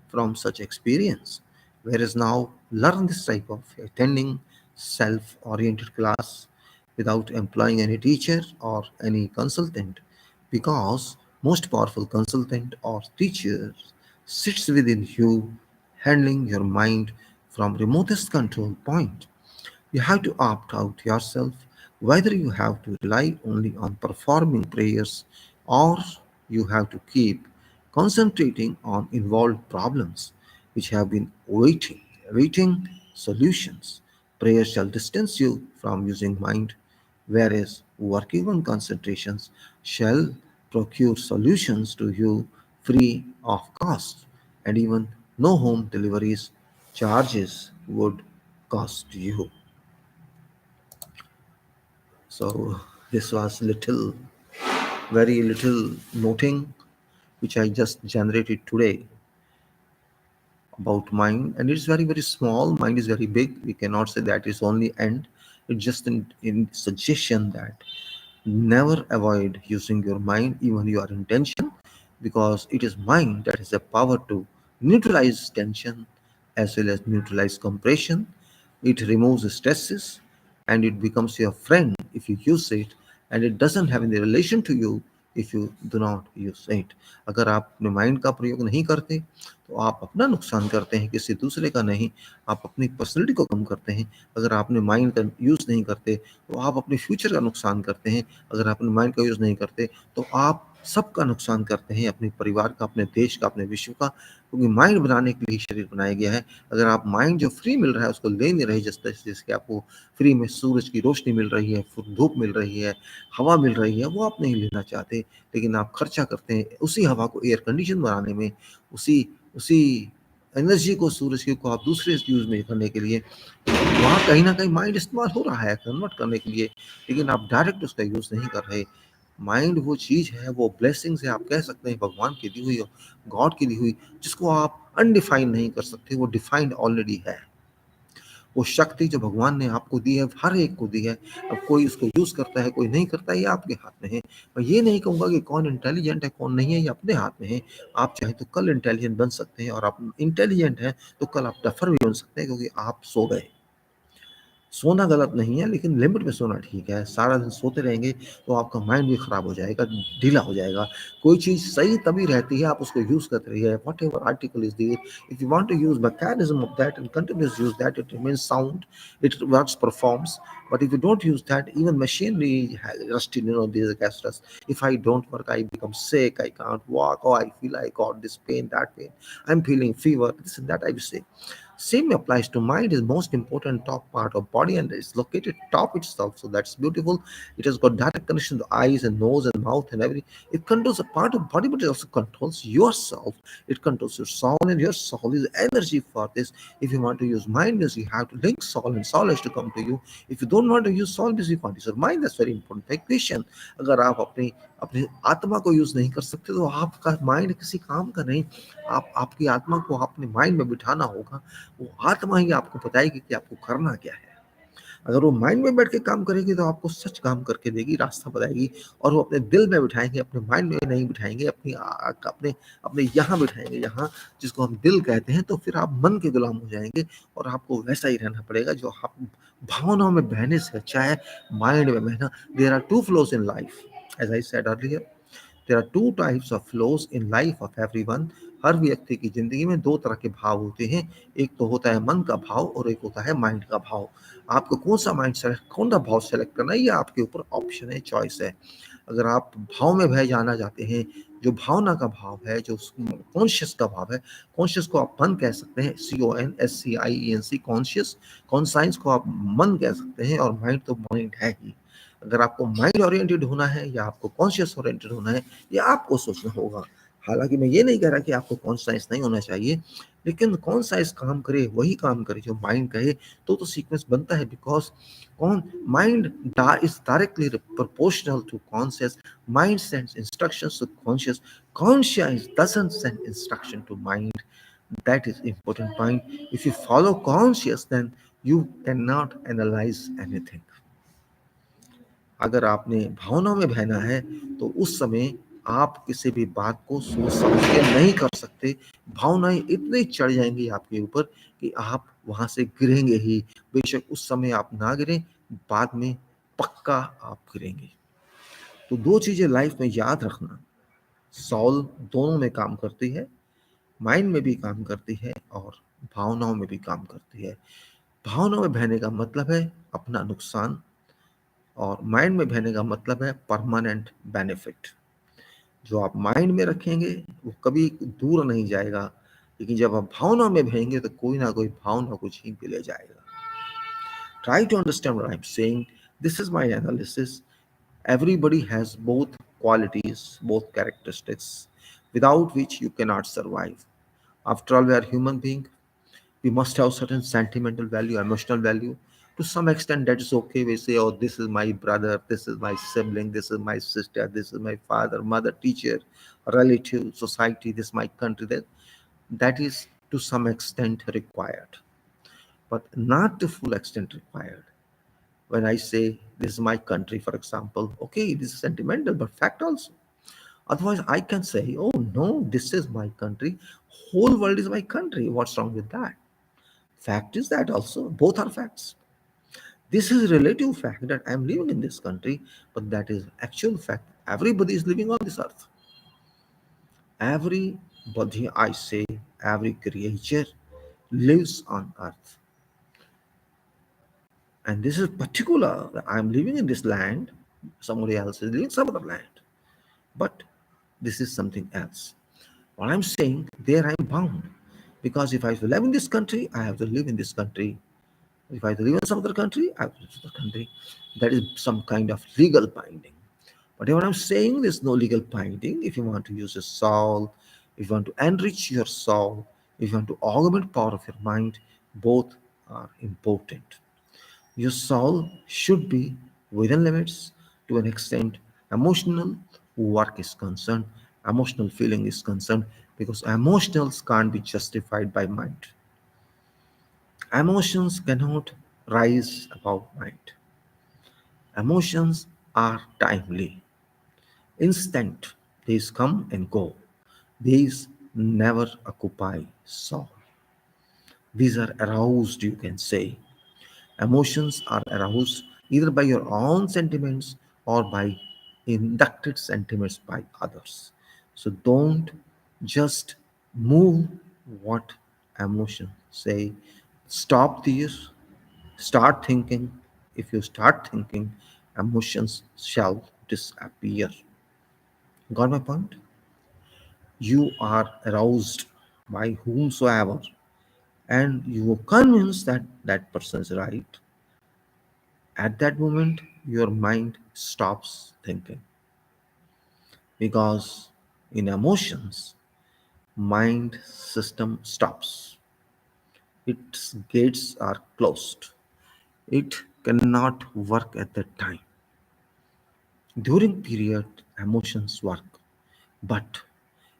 from such experience. Whereas now, learn this type of attending self oriented class without employing any teacher or any consultant, because most powerful consultant or teacher sits within you, handling your mind from remotest control point. You have to opt out yourself whether you have to rely only on performing prayers, or you have to keep concentrating on involved problems which have been waiting solutions. Prayer shall distance you from using mind, whereas working on concentrations shall procure solutions to you free of cost, and even no home deliveries charges would cost you. So this was very little noting which I just generated today about mind, and it's very small. Mind is very big. We cannot say that is only end. It's just in suggestion that never avoid using your mind, even your intention, because it is mind that has the power to neutralize tension as well as neutralize compression. It removes stresses and it becomes your friend if you use it, and it doesn't have any relation to you if you do not use it. अगर आप अपने mind का प्रयोग नहीं करते तो आप अपना नुकसान करते हैं, किसी दूसरे का नहीं। आप अपनी पर्सनैलिटी को कम करते हैं। अगर आप अपने माइंड का यूज़ नहीं करते तो आप अपने फ्यूचर का नुकसान करते हैं। अगर आप अपने माइंड का यूज़ नहीं करते तो आप सबका नुकसान करते हैं, अपने परिवार का, अपने देश का, अपने विश्व का, क्योंकि माइंड बनाने के लिए शरीर बनाया गया है। अगर आप माइंड जो फ्री मिल रहा है उसको ले नहीं रहे, जैसे आपको फ्री में सूरज की रोशनी मिल रही है, धूप मिल रही है, हवा मिल रही है, वो आप नहीं लेना चाहते, लेकिन आप खर्चा करते हैं उसी हवा को एयर कंडीशन बनाने में, उसी उसी एनर्जी को, सूरज की को आप दूसरे यूज़ में करने के लिए, वहाँ कहीं न कहीं माइंड इस्तेमाल हो रहा है कन्वर्ट करने के लिए, लेकिन आप डायरेक्ट उसका यूज़ नहीं कर रहे। माइंड वो चीज़ है, वो ब्लेसिंग्स है, आप कह सकते हैं भगवान की दी हुई, गॉड की दी हुई, जिसको आप अनडिफाइन नहीं कर सकते, वो डिफाइंड ऑलरेडी है। वो शक्ति जो भगवान ने आपको दी है, हर एक को दी है। अब कोई उसको यूज़ करता है, कोई नहीं करता है, ये आपके हाथ में है। मैं ये नहीं कहूँगा कि कौन इंटेलिजेंट है, कौन नहीं है, ये अपने हाथ में है। आप चाहे तो कल इंटेलिजेंट बन सकते हैं, और आप इंटेलिजेंट हैं, तो कल आप टफ़र भी बन सकते हैं, क्योंकि आप सो गए। सोना गलत नहीं है, लेकिन लिमिट में सोना ठीक है। सारा दिन सोते रहेंगे तो आपका माइंड भी खराब हो जाएगा, ढीला हो जाएगा। कोई चीज़ सही तभी रहती है, आप उसको यूज़ करते रहिए। Whatever article is there, if you want to use mechanism of that and continuous use that, it remains sound, it works, performs. But if you don't use that, even machinery rusty, there's a gas rust. If I don't work, I become sick, I can't walk, oh, I feel I got this pain, that pain, I'm feeling fever, this and that, I will say. Same applies to mind, is most important top part of body, and it's located top itself. So that's beautiful. It has got direct connection to eyes and nose and mouth and everything. It controls a part of body, but it also controls yourself. It controls your soul, and your soul is energy for this. If you want to use mind means you have to link soul, and soul has to come to you. If you don't want to use soul means you can't use your mind. That's very important equation. अगर आप अपनी अपनी आत्मा को use नहीं कर सकते तो आपका माइंड किसी काम का नहीं। आप आपकी आत्मा को अपने माइंड में बिठाना होगा। वो आत्मा ही आपको बताएगी कि आपको करना क्या है। अगर वो माइंड में बैठ के काम करेगी तो आपको सच काम करके देगी, रास्ता बताएगी, और वो अपने दिल में बिठाएंगे, अपने माइंड में नहीं बिठाएंगे, अपने अपने यहाँ बिठाएंगे, यहाँ जिसको हम दिल कहते हैं। तो फिर आप मन के गुलाम हो जाएंगे, और आपको वैसा ही रहना पड़ेगा जो आप भावनाओं में बहने से, चाहे माइंड में बहना। There are two flows in life, as I said earlier, There are two types of flows in life of everyone. हर व्यक्ति की जिंदगी में दो तरह के भाव होते हैं। एक तो होता है मन का भाव और एक होता है माइंड का भाव। आपको कौन सा माइंड सेलेक्ट, कौन सा भाव सेलेक्ट करना है, ये आपके ऊपर ऑप्शन है, चॉइस है। अगर आप भाव में बह जाना चाहते हैं, जो भावना का भाव है, जो कॉन्शियस का भाव है, कॉन्शियस को आप मन कह सकते हैं, CONSCIENC, कॉन्शियस। कॉन्साइंस को आप मन कह सकते हैं, और माइंड तो माइंड है ही। अगर आपको माइंड ओरिएंटेड होना है या आपको कॉन्शियस ओरिएंटेड होना है, ये आपको सोचना होगा। हालांकि मैं ये नहीं कह रहा कि आपको कॉन्साइंस नहीं होना चाहिए, लेकिन कॉन्साइंस काम करे, वही काम करे जो माइंड कहे, तो सीक्वेंस बनता है। बिकॉज कौन mind is directly proportional to conscious. Mind sends instructions to conscious. Conscious doesn't send instruction to mind. That is important point. If you follow conscious, then you cannot analyze anything. अगर आपने भावनाओं में बहना है, तो उस समय आप किसी भी बात को सोच समझ के नहीं कर सकते। भावनाएं इतनी चढ़ जाएंगी आपके ऊपर कि आप वहां से गिरेंगे ही। बेशक उस समय आप ना गिरें, बाद में पक्का आप गिरेंगे। तो दो चीजें लाइफ में याद रखना, सॉल दोनों में काम करती है, माइंड में भी काम करती है और भावनाओं में भी काम करती है। भावनाओं में बहने का मतलब है अपना नुकसान, और माइंड में बहने का मतलब है परमानेंट बेनिफिट। जो आप माइंड में रखेंगे वो कभी दूर नहीं जाएगा, लेकिन जब आप भावना में बहेंगे तो कोई ना कोई भावना को छीन के ले जाएगा। Try to understand what I'm saying. This is my analysis. Everybody has both qualities, both characteristics, without which you cannot survive. After all, we are human beings. We must have certain sentimental value, emotional value. To some extent, that is okay. We say, oh, this is my brother, this is my sibling, this is my sister, this is my father, mother, teacher, relative, society, this is my country. That is to some extent required, but not to full extent required. When I say this is my country, for example, okay, this is sentimental, but fact also. Otherwise, I can say, oh no, this is my country. Whole world is my country. What's wrong with that? Fact is that also, both are facts. This is relative fact that I'm living in this country, but that is actual fact. Everybody is living on this earth. Everybody, I say, every creature lives on earth. And this is particular. I'm living in this land, somebody else is living in some other land. But this is something else. What I'm saying, there I'm bound. Because if I have to live in this country, I have to live in this country. If I have to live in some other country, I have to live in other country. That is some kind of legal binding. But what I'm saying, there's no legal binding. If you want to use your soul, if you want to enrich your soul, if you want to augment power of your mind, both are important. Your soul should be within limits to an extent. Emotional work is concerned, emotional feeling is concerned, because emotions can't be justified by mind. Emotions cannot rise above mind. Emotions are timely, instant. These come and go. These never occupy soul. These are aroused, you can say. Emotions are aroused either by your own sentiments or by inducted sentiments by others. So don't just move what emotions say. Stop these, start thinking. If you start thinking, emotions shall disappear. Got my point? You are aroused by whomsoever, and you are convinced that that person is right. At that moment, your mind stops thinking, because in emotions, mind system stops. Its gates are closed. It cannot work at that time. During period, emotions work, but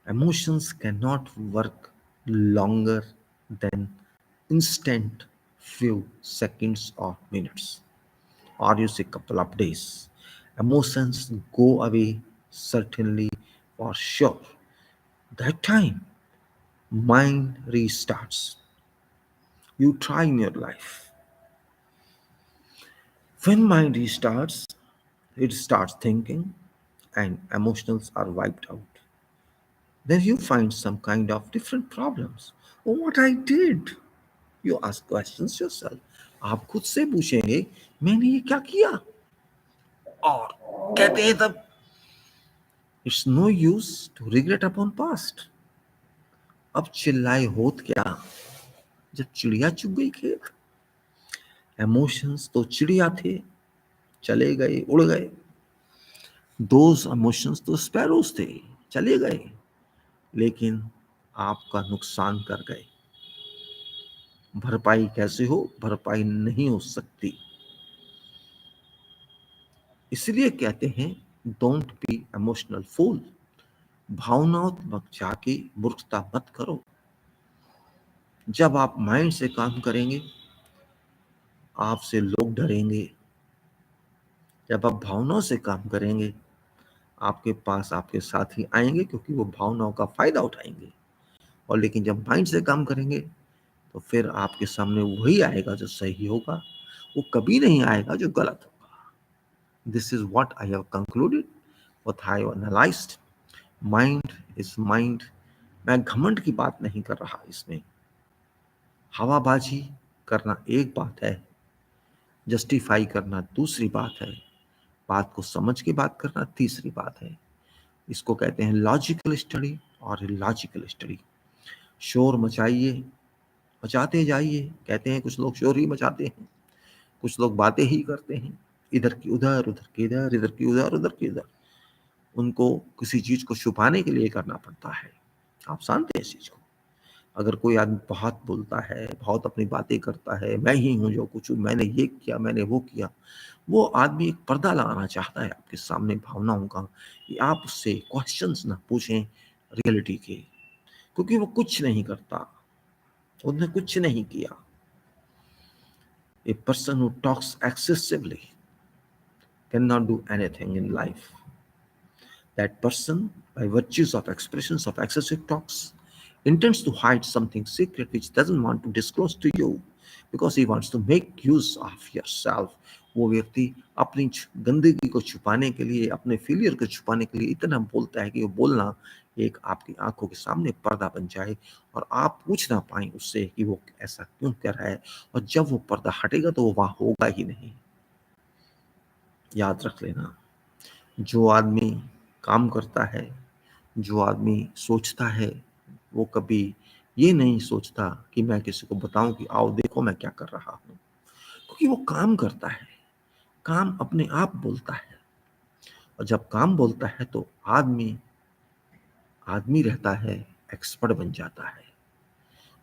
emotions cannot work longer than instant few seconds or minutes, or you say couple of days. Emotions go away certainly, for sure. That time mind restarts. You try in your life. When mind restarts, it starts thinking, and emotions are wiped out. Then you find some kind of different problems. Oh, what I did? You ask questions yourself. आप खुद से पूछेंगे मैंने ये क्या किया, और कहते हैं तब it's no use to regret upon past. अब चिल्लाए होत क्या जब चिड़िया चुग गई खेत. इमोशंस तो चिड़िया थे, चले गए, उड़ गए. दोज इमोशंस तो स्पैरोज थे, चले गए, लेकिन आपका नुकसान कर गए. भरपाई कैसे हो? भरपाई नहीं हो सकती. इसलिए कहते हैं डोंट बी इमोशनल फूल. भावनात्मक जाके मूर्खता मत करो. जब आप माइंड से काम करेंगे आपसे लोग डरेंगे. जब आप भावनाओं से काम करेंगे आपके पास आपके साथी आएंगे, क्योंकि वो भावनाओं का फायदा उठाएंगे. और लेकिन जब माइंड से काम करेंगे तो फिर आपके सामने वही आएगा जो सही होगा, वो कभी नहीं आएगा जो गलत होगा. This is what I have concluded, what I have analysed. Mind is mind. मैं घमंड की बात नहीं कर रहा इसमें. हवाबाजी करना एक बात है, जस्टिफाई करना दूसरी बात है, बात को समझ के बात करना तीसरी बात है. इसको कहते हैं लॉजिकल स्टडी और इलॉजिकल स्टडी. शोर मचाइए, मचाते जाइए. कहते हैं कुछ लोग शोर ही मचाते हैं, कुछ लोग बातें ही करते हैं, इधर की उधर, उधर की इधर, इधर की उधर, उधर की इधर. उनको किसी चीज को छुपाने के लिए करना पड़ता है. आप जानते हैं इस चीज को. अगर कोई आदमी बहुत बोलता है, बहुत अपनी बातें करता है, मैं ही हूँ जो कुछ हूँ, मैंने ये किया, मैंने वो किया, वो आदमी एक पर्दा लगाना चाहता है आपके सामने भावनाओं का, कि आप उससे क्वेश्चंस ना पूछें रियलिटी के, क्योंकि वो कुछ नहीं करता, उसने कुछ नहीं किया. A person who talks excessively can not do anything in life. That person, by virtues of expressions of excessive talks, intends to hide something secret which doesn't want to disclose to you because he wants to make use of yourself. वो व्यक्ति अपनी गंदगी को छुपाने के लिए, अपने failure को छुपाने के लिए इतना बोलता है कि वो बोलना एक आपकी आंखों के सामने पर्दा बन जाए और आप पूछ ना पाए उससे कि वो ऐसा क्यों कर रहा है. और जब वो पर्दा हटेगा तो वो वहां होगा ही नहीं. याद रख लेना, जो आदमी काम करता है, जो आदमी सोचता है, वो कभी ये नहीं सोचता कि मैं किसी को बताऊं कि आओ देखो मैं क्या कर रहा हूं, क्योंकि वो काम करता है. काम अपने आप बोलता है, और जब काम बोलता है तो आदमी आदमी रहता है, एक्सपर्ट बन जाता है.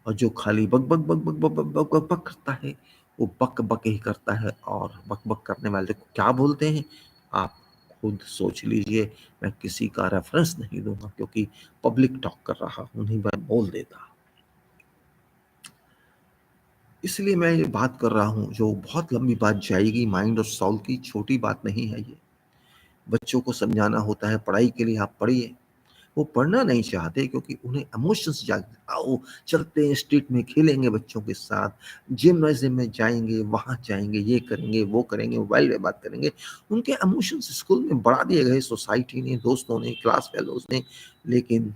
और जो खाली बक बक बक बक बक बक बक बक करता है वो बक बक ही करता है. और बक बक करने वाले को क्या बोलते हैं आप खुद सोच लीजिए. मैं किसी का रेफरेंस नहीं दूंगा क्योंकि पब्लिक टॉक कर रहा हूं, नहीं मैं बोल देता. इसलिए मैं ये बात कर रहा हूं जो बहुत लंबी बात जाएगी. माइंड और सॉल की छोटी बात नहीं है ये. बच्चों को समझाना होता है पढ़ाई के लिए आप पढ़िए. वो पढ़ना नहीं चाहते क्योंकि उन्हें इमोशंस जाग, आओ चलते हैं स्ट्रीट में खेलेंगे बच्चों के साथ, जिम्नाजियम में जाएंगे, वहां जाएंगे, ये करेंगे, वो करेंगे, मोबाइल में बात करेंगे. उनके इमोशंस स्कूल में बढ़ा दिए गए सोसाइटी ने, दोस्तों ने, क्लास फेलोज ने. लेकिन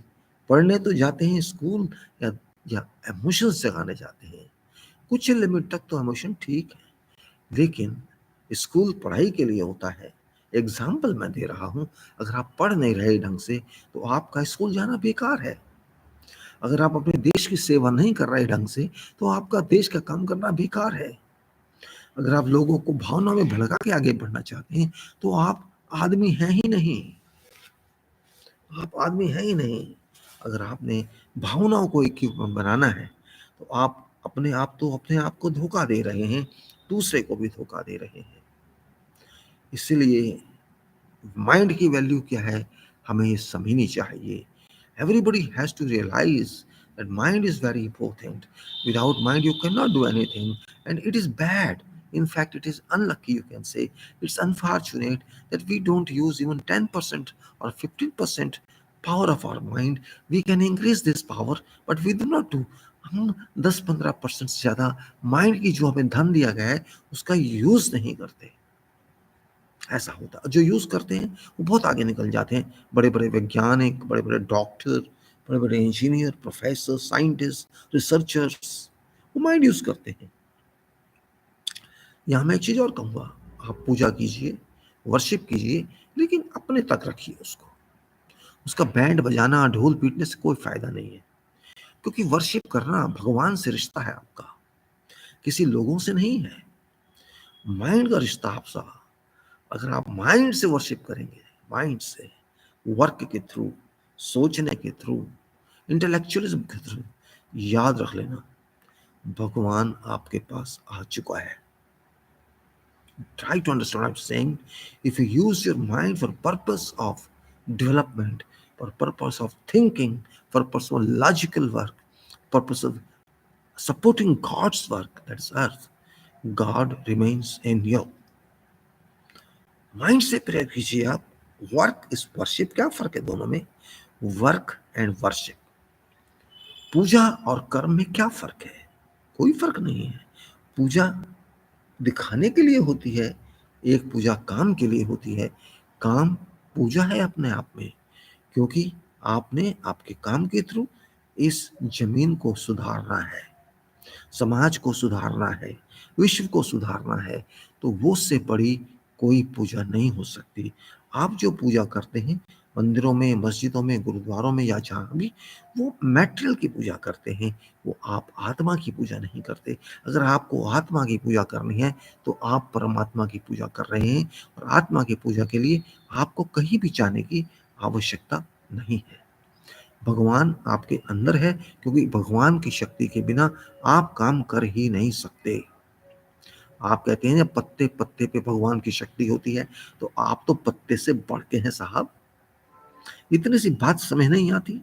पढ़ने तो जाते हैं स्कूल, या इमोशंस जगाने जाते हैं. कुछ लिमिट तक तो इमोशन ठीक है, लेकिन स्कूल पढ़ाई के लिए होता है. एग्जाम्पल मैं दे रहा हूं, अगर आप पढ़ नहीं रहे ढंग से तो आपका स्कूल जाना बेकार है. अगर आप अपने देश की सेवा नहीं कर रहे ढंग से तो आपका देश का काम करना बेकार है. अगर आप लोगों को भावना में भड़का के आगे बढ़ना चाहते हैं तो आप आदमी हैं ही नहीं. आप आदमी हैं ही नहीं. अगर आपने भावनाओं को इक्विपमेंट बनाना है तो आप अपने आप को धोखा दे रहे हैं, दूसरे को भी धोखा दे रहे हैं. इसलिए माइंड की वैल्यू क्या है हमें ये समझनी चाहिए. Everybody has to realize that mind is very important. Without mind you cannot do anything, and it is bad. In fact, it is unlucky, you can say. It's unfortunate that we don't use even 10% or 15% power of our mind. We can increase this power, but we do not do. हम 10-15% से ज़्यादा mind की जो हमें धन दिया गया है उसका यूज़ नहीं करते. ऐसा होता है। जो यूज़ करते हैं वो बहुत आगे निकल जाते हैं। बड़े-बड़े वैज्ञानिक, बड़े-बड़े डॉक्टर, बड़े-बड़े इंजीनियर, प्रोफेसर, साइंटिस्ट, रिसर्चर्स वो माइंड यूज़ करते हैं। यहाँ मैं एक चीज़ और कहूँगा, आप पूजा कीजिए, वर्शिप कीजिए, लेकिन अपने तक रखिए उसको। उसका बैंड बजाना, ढोल पीटने से कोई फ़ायदा नहीं है, क्योंकि वर्शिप करना भगवान से रिश्ता है आपका, किसी लोगों से नहीं है। माइंड का रिश्ता आपसा, अगर आप माइंड से वर्शिप करेंगे, माइंड से, वर्क के थ्रू, सोचने के थ्रू, इंटेलेक्चुअलिज्म के थ्रू, याद रख लेना, भगवान आपके पास आ चुका है। Try to understand what I'm saying. If you use your mind for purpose of development, for purpose of thinking, for purpose of logical work, purpose of supporting God's work, that's earth, God remains in you. Mind से prayer कीजिए आप। Work is worship, क्या फर्क है दोनों में? Work and worship, पूजा और कर्म में क्या फर्क है? कोई फर्क नहीं है। पूजा दिखाने के लिए होती है, एक पूजा काम के लिए होती है। काम पूजा है अपने आप में, क्योंकि आपने आपके काम के थ्रू इस जमीन को सुधारना है, समाज को सुधारना है, विश्व को सुधारना है, तो वो उससे बड़ी कोई पूजा नहीं हो सकती। आप जो पूजा करते हैं मंदिरों में, मस्जिदों में, गुरुद्वारों में या जहाँ भी, वो मैटेरियल की पूजा करते हैं, वो आप आत्मा की पूजा नहीं करते। अगर आपको आत्मा की पूजा करनी है तो आप परमात्मा की पूजा कर रहे हैं, और आत्मा की पूजा के लिए आपको कहीं भी जाने की आवश्यकता नहीं है। भगवान आपके अंदर है, क्योंकि भगवान की शक्ति के बिना आप काम कर ही नहीं सकते। आप कहते हैं पत्ते पत्ते पे भगवान की शक्ति होती है, तो आप तो पत्ते से बढ़ के हैं साहब। इतनी सी बात समझ नहीं आती?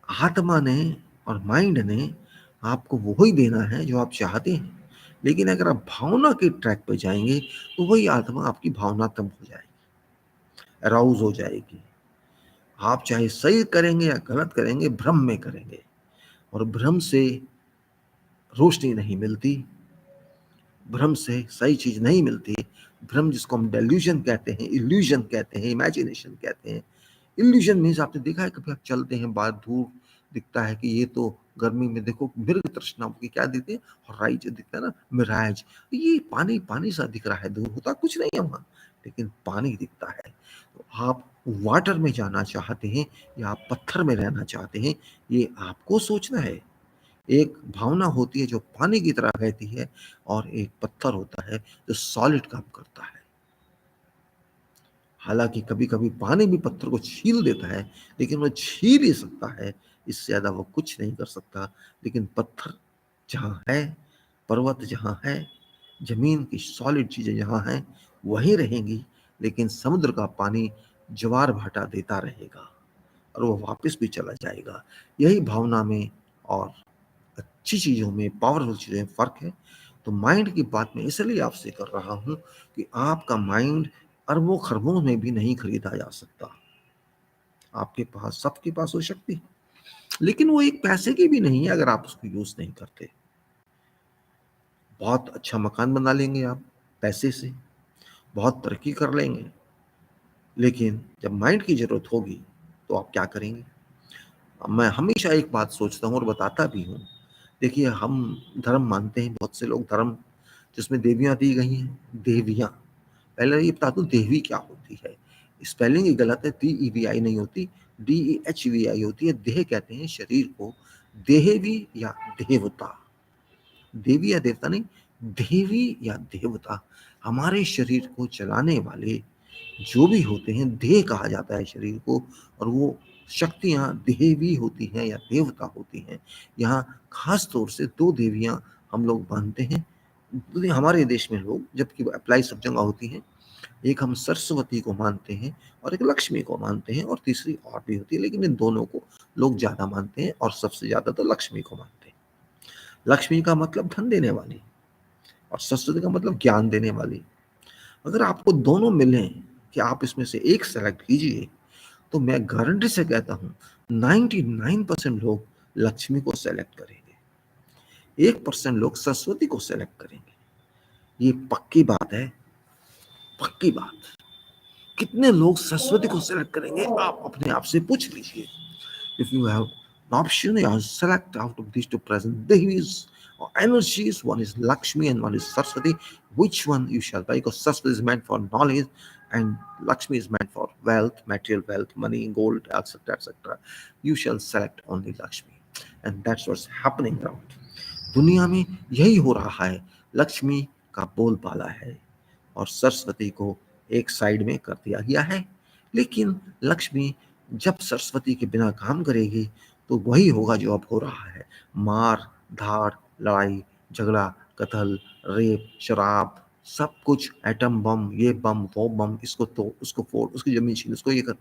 आत्मा ने और माइंड ने आपको वही देना है जो आप चाहते हैं, लेकिन अगर आप भावना के ट्रैक पे जाएंगे तो वही आत्मा आपकी भावनात्मक हो जाएगी, अराउज हो जाएगी। आप चाहे सही करेंगे या गलत करेंगे, भ्रम में करेंगे, और भ्रम से रोशनी नहीं मिलती, भ्रम से सही चीज नहीं मिलती। भ्रम जिसको हम डेल्यूजन कहते हैं, इल्यूजन कहते हैं, इमेजिनेशन कहते हैं। इल्यूजन मीन्स आपने देखा है कभी, आप चलते हैं बाहर, दूर दिखता है कि ये तो गर्मी में देखो मृग तृष्णा की क्या दिखते हैं, हॉराइज दिखता है ना, मिराज, ये पानी पानी सा दिख रहा है, दूर होता कुछ नहीं है वहां, लेकिन पानी दिखता है। तो आप वाटर में जाना चाहते हैं या आप पत्थर में रहना चाहते हैं, ये आपको सोचना है। एक भावना होती है जो पानी की तरह बहती है, और एक पत्थर होता है जो सॉलिड काम करता है। हालांकि कभी कभी पानी भी पत्थर को छील देता है, लेकिन वो छील ही सकता है, इससे ज्यादा वो कुछ नहीं कर सकता। लेकिन पत्थर जहाँ है, पर्वत जहाँ है, जमीन की सॉलिड चीजें जहाँ हैं वहीं रहेंगी, लेकिन समुद्र का पानी ज्वार भाटा देता रहेगा और वो वापस भी चला जाएगा। यही भावना में और अच्छी चीज़ों में, पावरफुल चीज़ों में फ़र्क है। तो माइंड की बात मैं इसलिए आपसे कर रहा हूँ कि आपका माइंड अरबों खरबों में भी नहीं खरीदा जा सकता। आपके पास, सबके पास हो सकती है, लेकिन वो एक पैसे की भी नहीं है अगर आप उसको यूज़ नहीं करते। बहुत अच्छा मकान बना लेंगे आप पैसे से, बहुत तरक्की कर लेंगे, लेकिन जब माइंड की ज़रूरत होगी तो आप क्या करेंगे? मैं हमेशा एक बात सोचता हूँ और बताता भी हूँ। देखिए, हम धर्म मानते हैं, बहुत से लोग धर्म जिसमें देवियाँ दी गई हैं, देवियाँ। पहले ये बता दूँ देवी क्या होती है? स्पेलिंग ही गलत है, DEVI नहीं होती, DEHVI होती है। देह कहते हैं शरीर को, देहवी या देवता। देवी या देवता नहीं, देवी या देवता। हमारे शरीर को चलाने वाले जो भी होते हैं, देह कहा जाता है शरीर को, और वो शक्तियाँ देवी होती हैं या देवता होती हैं। यहाँ खास तौर से दो देवियाँ हम लोग मानते हैं हमारे देश में लोग, जबकि अप्लाई सब जगह होती हैं। एक हम सरस्वती को मानते हैं और एक लक्ष्मी को मानते हैं, और तीसरी और भी होती है, लेकिन इन दोनों को लोग ज़्यादा मानते हैं, और सबसे ज़्यादा तो लक्ष्मी को मानते हैं। लक्ष्मी का मतलब धन देने वाली, और सरस्वती का मतलब ज्ञान देने वाली। अगर आपको दोनों मिलें कि आप इसमें से एक सेलेक्ट कीजिए, तो मैं गारंटी से कहता हूं 99% लोग लक्ष्मी को सेलेक्ट करेंगे, 1% लोग सरस्वती को सेलेक्ट करेंगे। ये पक्की बात है, पक्की बात। कितने लोग सरस्वती को सिलेक्ट करेंगे, आप अपने आप से पूछ लीजिए। If you have an option, you select out of these two present devis or energies. One is Lakshmi and one is Saraswati. Which one you shall buy? Because Saraswati is meant for knowledge, and Lakshmi is meant for wealth, material wealth, money, gold, etc., etc. You shall select only Lakshmi, and that's what's happening around. दुनिया में यही हो रहा है। लक्ष्मी का बोलबाला है और सरस्वती को एक साइड में कर दिया गया है। लेकिन लक्ष्मी जब सरस्वती के बिना काम करेगी तो वही होगा जो अब हो रहा है। मार धाड़, लड़ाई झगड़ा, कत्ल, रेप, शराब, सब कुछ, एटम बम, ये बम वो बम, इसको तोड़ उसको फोड़, उसकी जमीन छीन, उसको ये कर,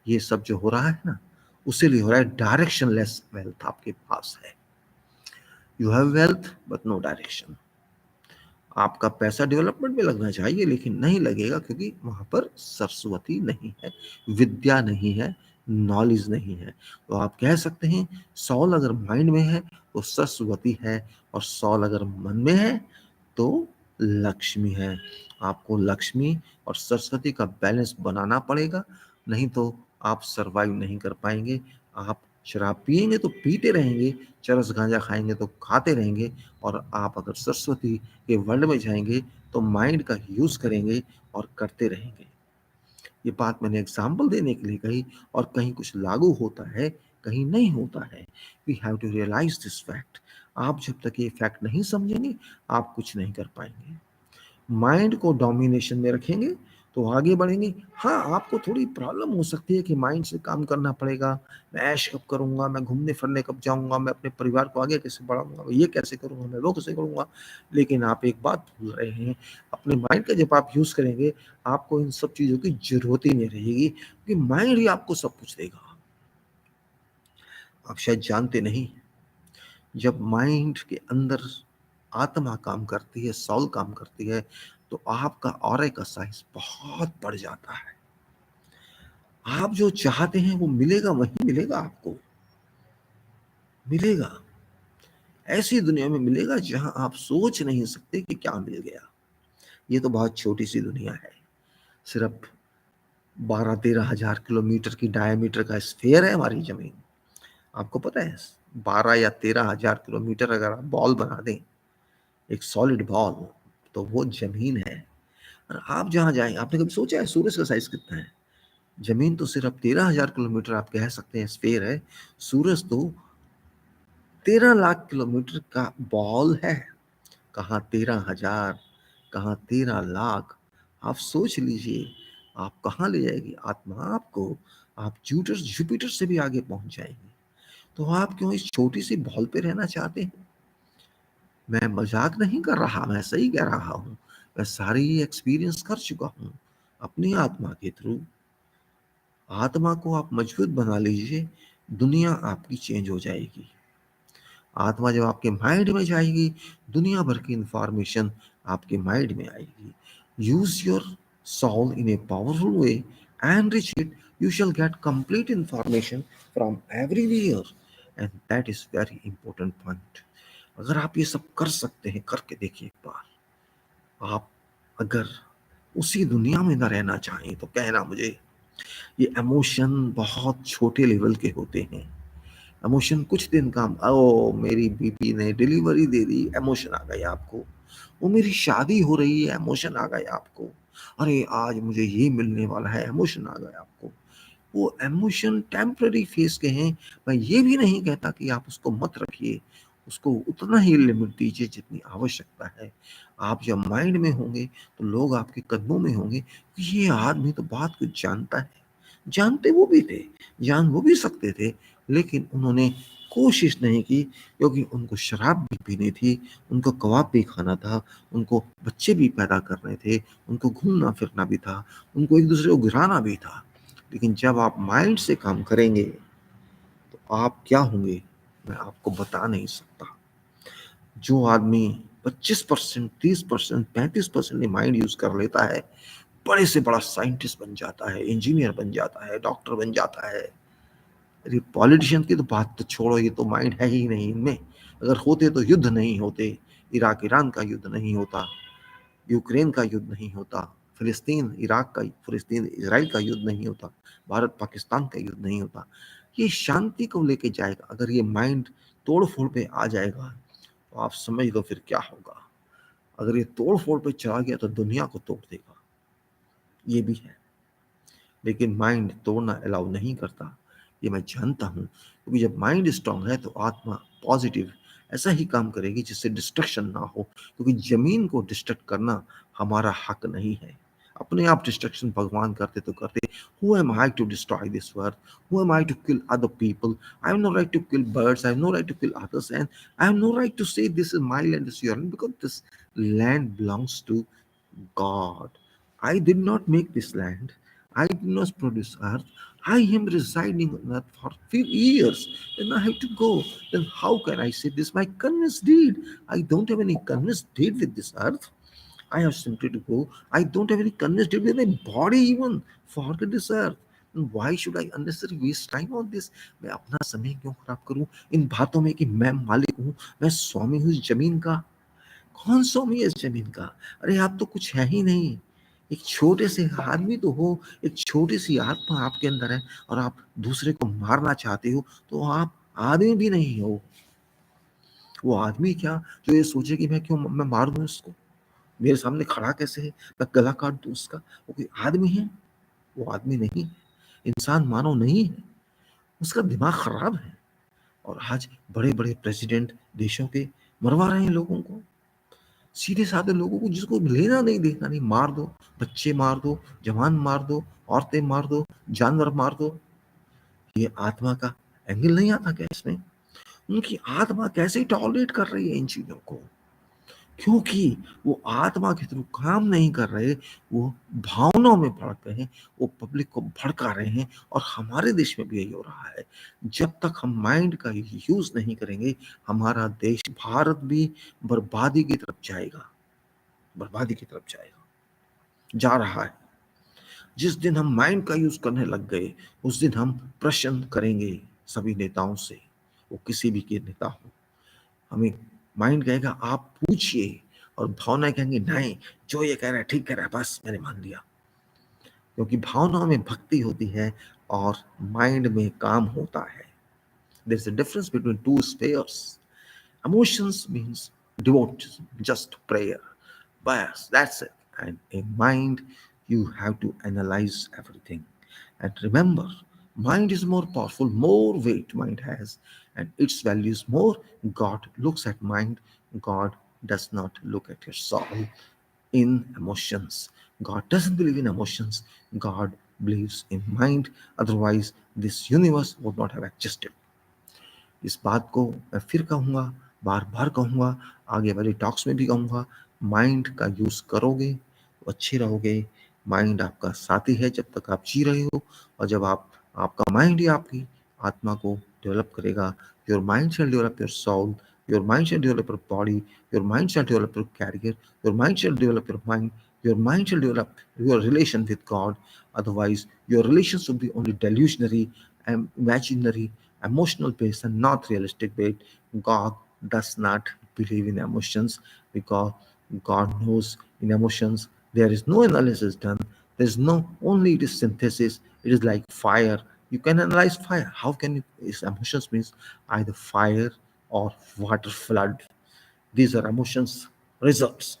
ये सब जो हो रहा है ना, उससे लिए हो रहा है। डायरेक्शनलेस वेल्थ आपके पास है। You have wealth but no direction. आपका पैसा डेवलपमेंट में लगना चाहिए लेकिन नहीं लगेगा, क्योंकि वहां पर सरस्वती नहीं है, विद्या नहीं है, नॉलेज नहीं है। तो आप कह सकते हैं सॉल अगर माइंड में है तो सरस्वती है, और सॉल अगर मन में है तो लक्ष्मी है। आपको लक्ष्मी और सरस्वती का बैलेंस बनाना पड़ेगा, नहीं तो आप सरवाइव नहीं कर पाएंगे। आप शराब पिएंगे तो पीते रहेंगे, चरस गांजा खाएंगे तो खाते रहेंगे, और आप अगर सरस्वती के वर्ल्ड में जाएंगे तो माइंड का यूज करेंगे और करते रहेंगे। ये बात मैंने एग्जाम्पल देने के लिए कही, और कहीं कुछ लागू होता है, कहीं नहीं होता है। We have to realise this fact. आप जब तक ये फैक्ट नहीं समझेंगे आप कुछ नहीं कर पाएंगे। माइंड को डोमिनेशन में रखेंगे तो आगे बढ़ेंगे। हाँ, आपको थोड़ी प्रॉब्लम हो सकती है कि माइंड से काम करना पड़ेगा। मैं ऐश कब करूंगा, मैं घूमने फिरने कब जाऊंगा, मैं अपने परिवार को आगे कैसे बढ़ाऊंगा, मैं ये कैसे करूंगा, मैं वो कैसे करूंगा। लेकिन आप एक बात भूल रहे हैं, अपने माइंड का जब आप यूज करेंगे आपको इन सब चीजों की जरूरत ही नहीं रहेगी, क्योंकि माइंड ही आपको सब कुछ देगा। आप शायद जानते नहीं, जब माइंड के अंदर आत्मा काम करती है, सॉल काम करती है, तो आपका ऑरे का साइज बहुत बढ़ जाता है। आप जो चाहते हैं वो मिलेगा, वही मिलेगा, आपको मिलेगा। ऐसी दुनिया में मिलेगा जहां आप सोच नहीं सकते कि क्या मिल गया। ये तो बहुत छोटी सी दुनिया है, सिर्फ 12-13 हजार किलोमीटर की डायमीटर का स्फीयर है हमारी जमीन। आपको पता है, 12 या 13 हजार किलोमीटर अगर आप बॉल बना दें, एक सॉलिड बॉल, तो वो जमीन है। और आप जहां जाएं, आपने कभी सोचा है सूरज का साइज कितना है? जमीन तो सिर्फ 13 हजार किलोमीटर आप कह सकते हैं स्फीयर है, सूरज तो 13 लाख किलोमीटर का बॉल है। कहाँ 13 हजार, कहाँ 13 लाख। आप सोच लीजिए आप कहाँ ले जाएगी आत्मा आपको। आप जुपिटर जुपिटर से भी आगे पहुंच जाएंगे। तो आप क्यों इस छोटी सी बॉल पे रहना चाहते हैं? मैं मजाक नहीं कर रहा, मैं सही कह रहा हूँ। मैं सारी एक्सपीरियंस कर चुका हूँ अपनी आत्मा के थ्रू। आत्मा को आप मजबूत बना लीजिए, दुनिया आपकी चेंज हो जाएगी। आत्मा जब आपके माइंड में जाएगी, दुनिया भर की इंफॉर्मेशन आपके माइंड में आएगी। Use your soul in a powerful way and reach it, you shall get complete information from everywhere, and that is very important point. अगर आप ये सब कर सकते हैं, करके देखिए एक बार। आप अगर उसी दुनिया में ना रहना चाहें तो कहना मुझे। ये इमोशन बहुत छोटे लेवल के होते हैं। इमोशन कुछ दिन काम, ओ मेरी बीबी ने डिलीवरी दे दी, इमोशन आ गया आपको। वो मेरी शादी हो रही है, इमोशन आ गया आपको। अरे आज मुझे ये मिलने वाला है, इमोशन आ गया आपको। वो इमोशन टेम्पररी फेस के हैं। मैं ये भी नहीं कहता कि आप उसको मत रखिए, उसको उतना ही लिमिट दीजिए जितनी आवश्यकता है। आप जब माइंड में होंगे तो लोग आपके कदमों में होंगे कि ये आदमी तो बात कुछ जानता है। जानते वो भी थे, जान वो भी सकते थे, लेकिन उन्होंने कोशिश नहीं की, क्योंकि उनको शराब भी पीनी थी, उनको कबाब भी खाना था, उनको बच्चे भी पैदा करने थे, उनको घूमना फिरना भी था, उनको एक दूसरे को गिराना भी था। लेकिन जब आप माइंड से काम करेंगे तो आप क्या होंगे मैं आपको बता नहीं सकता। जो आदमी 25%, 30%, 35% माइंड यूज कर लेता है, बड़े से बड़ा साइंटिस्ट बन जाता है, इंजीनियर बन जाता है, डॉक्टर बन जाता है। अरे पॉलिटिशियन की तो बात तो छोड़ो, ये तो माइंड है ही नहीं इनमें। अगर होते तो युद्ध नहीं होते, इराक ईरान का युद्ध नहीं होता, यूक्रेन का युद्ध नहीं होता, फिलिस्तीन इराक का, फिलिस्तीन इसराइल का युद्ध नहीं होता, भारत पाकिस्तान का युद्ध नहीं होता। ये शांति को लेके जाएगा। अगर ये माइंड तोड़ फोड़ पे आ जाएगा तो आप समझ लो फिर क्या होगा। अगर ये तोड़ फोड़ पे चला गया तो दुनिया को तोड़ देगा, ये भी है। लेकिन माइंड तोड़ना अलाउ नहीं करता, ये मैं जानता हूँ, क्योंकि जब माइंड स्ट्रांग है तो आत्मा पॉजिटिव ऐसा ही काम करेगी जिससे डिस्ट्रक्शन ना हो, क्योंकि जमीन को डिस्ट्रक्ट करना हमारा हक नहीं है। अपने आप डिस्ट्रक्शन भगवान करते तो करते। Who am I to destroy this world? Who am I to kill other people? I have no right to kill birds, I have no right to kill others, and I have no right to say this is my land, this your land, because this land belongs to God. I did not make this land. I did not produce earth. I am residing on earth for few years. Then I have to go. Then how can I say this? My convinced deed. I don't have any convinced deed with this earth. I have simply to go. I don't have any convinced deed with my body even. Forget this earth. And why should I unnecessarily waste time on this? मैं अपना समय क्यों खराब करूं इन बातों में कि मैं मालिक हूं, मैं स्वामी हूं इस जमीन का। कौन स्वामी है इस जमीन का? अरे आप तो कुछ है ही नहीं। एक छोटे से आदमी तो हो, एक छोटी सी आत्मा आपके अंदर है और आप दूसरे को मारना चाहते हो, तो आप आदमी भी नहीं हो। वो आदमी क्या जो ये सोचे कि मैं मार दूं इसको, मेरे सामने खड़ा कैसे है, मैं गला काट दूं उसका। वो कोई आदमी है? वो आदमी नहीं है, इंसान मानव नहीं है, उसका दिमाग खराब है। और आज बड़े बड़े प्रेसिडेंट देशों के मरवा रहे हैं लोगों को, सीधे साधे लोगों को जिसको लेना नहीं देना नहीं, मार दो, बच्चे मार दो, जवान मार दो, औरतें मार दो, जानवर मार दो। ये आत्मा का एंगल नहीं आता क्या इसमें? उनकी आत्मा कैसे टॉलरेट कर रही है इन चीजों को? क्योंकि वो आत्मा के थ्रू काम नहीं कर रहे, वो भावनाओं में भड़क रहे हैं, वो पब्लिक को भड़का रहे हैं। और हमारे देश में भी यही हो रहा है। जब तक हम माइंड का यूज नहीं करेंगे, हमारा देश भारत भी बर्बादी की तरफ जाएगा, बर्बादी की तरफ जाएगा, जा रहा है। जिस दिन हम माइंड का यूज करने लग गए, उस दिन हम प्रश्न करेंगे सभी नेताओं से, वो किसी भी के नेता हो। हमें माइंड कहेगा आप पूछिए, और भावना कहेंगे नहीं, जो ये कह रहा है ठीक कह रहा है, बस मैंने मान लिया। क्योंकि भावनाओं में भक्ति होती है और माइंड में काम होता है। There is a difference between two spheres. Emotions means devotion, just prayer. Bas, that's it. And in mind, you have to analyze everything. And remember, mind is more powerful, more weight mind has, and its value is more. God looks at mind. God does not look at your soul in emotions. God doesn't believe in emotions. God believes in mind. Otherwise, this universe would not have existed. इस बात को मैं फिर कहूँगा, बार बार कहूँगा, आगे वाली talks में भी कहूँगा। माइंड का यूज़ करोगे तो अच्छे रहोगे। माइंड आपका साथी है जब तक आप जी रहे हो, और जब आपका माइंड ही आपकी आत्मा को डेवलप करेगा। Your mind shall develop your soul, your mind shall develop your body, your mind shall develop your career, your mind shall develop your mind, your mind shall develop your relation with God. Otherwise, your relations will be only delusionary and imaginary, emotional based, and not realistic based. God does not believe in emotions, because God knows in emotions there is no analysis done. There is no only it is synthesis. It is like fire. You can analyze fire. How can you? Its emotions means either fire or water flood. These are emotions results.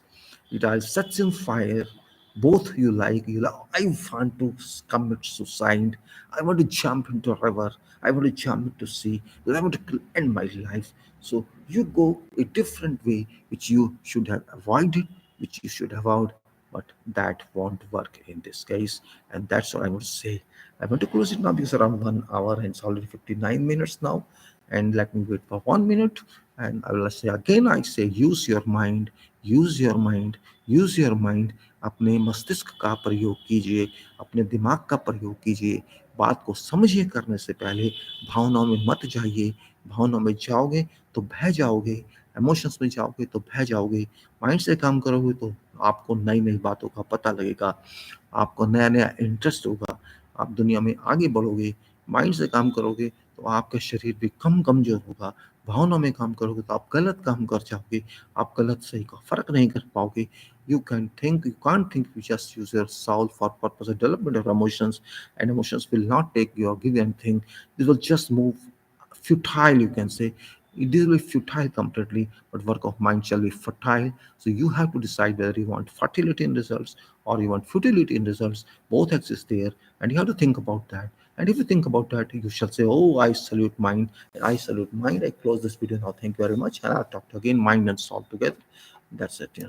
It all sets in fire. Both you like, I want to commit suicide. I want to jump into a river. I want to jump into sea. I want to end my life. So you go a different way, which you should have avoided, which you should avoid, but that won't work in this case. And that's what I want to say. I want to close it now because around 1 hour and it's already 59 minutes now. And let me wait for 1 minute. And I will say again, I say, use your mind, use your mind, use your mind. अपने मस्तिष्क का प्रयोग कीजिए, अपने दिमाग का प्रयोग कीजिए। बात को समझिए करने से पहले। भावनाओं में मत जाइए। भावनाओं में जाओगे तो बह जाओगे, इमोशंस में जाओगे तो बह जाओगे। माइंड से काम करोगे तो आपको नई नई बातों का पता लगेगा, आपको नया नया इंटरेस्ट होगा, आप दुनिया में आगे बढ़ोगे। माइंड से काम करोगे तो आपका शरीर भी कम कमजोर होगा, भावना में काम करोगे तो आप गलत काम कर जाओगे, आप गलत सही का फ़र्क नहीं कर पाओगे। You can't think, you just use your soul for purpose of development of emotions, and emotions will not take you or give you anything. This will just move futile, you can say. This will be futile completely, but work of mind shall be fertile. So you have to decide whether you want fertility in results or you want futility in results. Both exist there, and you have to think about that. And if you think about that, you shall say, "Oh, I salute mind. I salute mind." I close this video now. Thank you very much, and I'll talk to you again. Mind and soul together. That's it.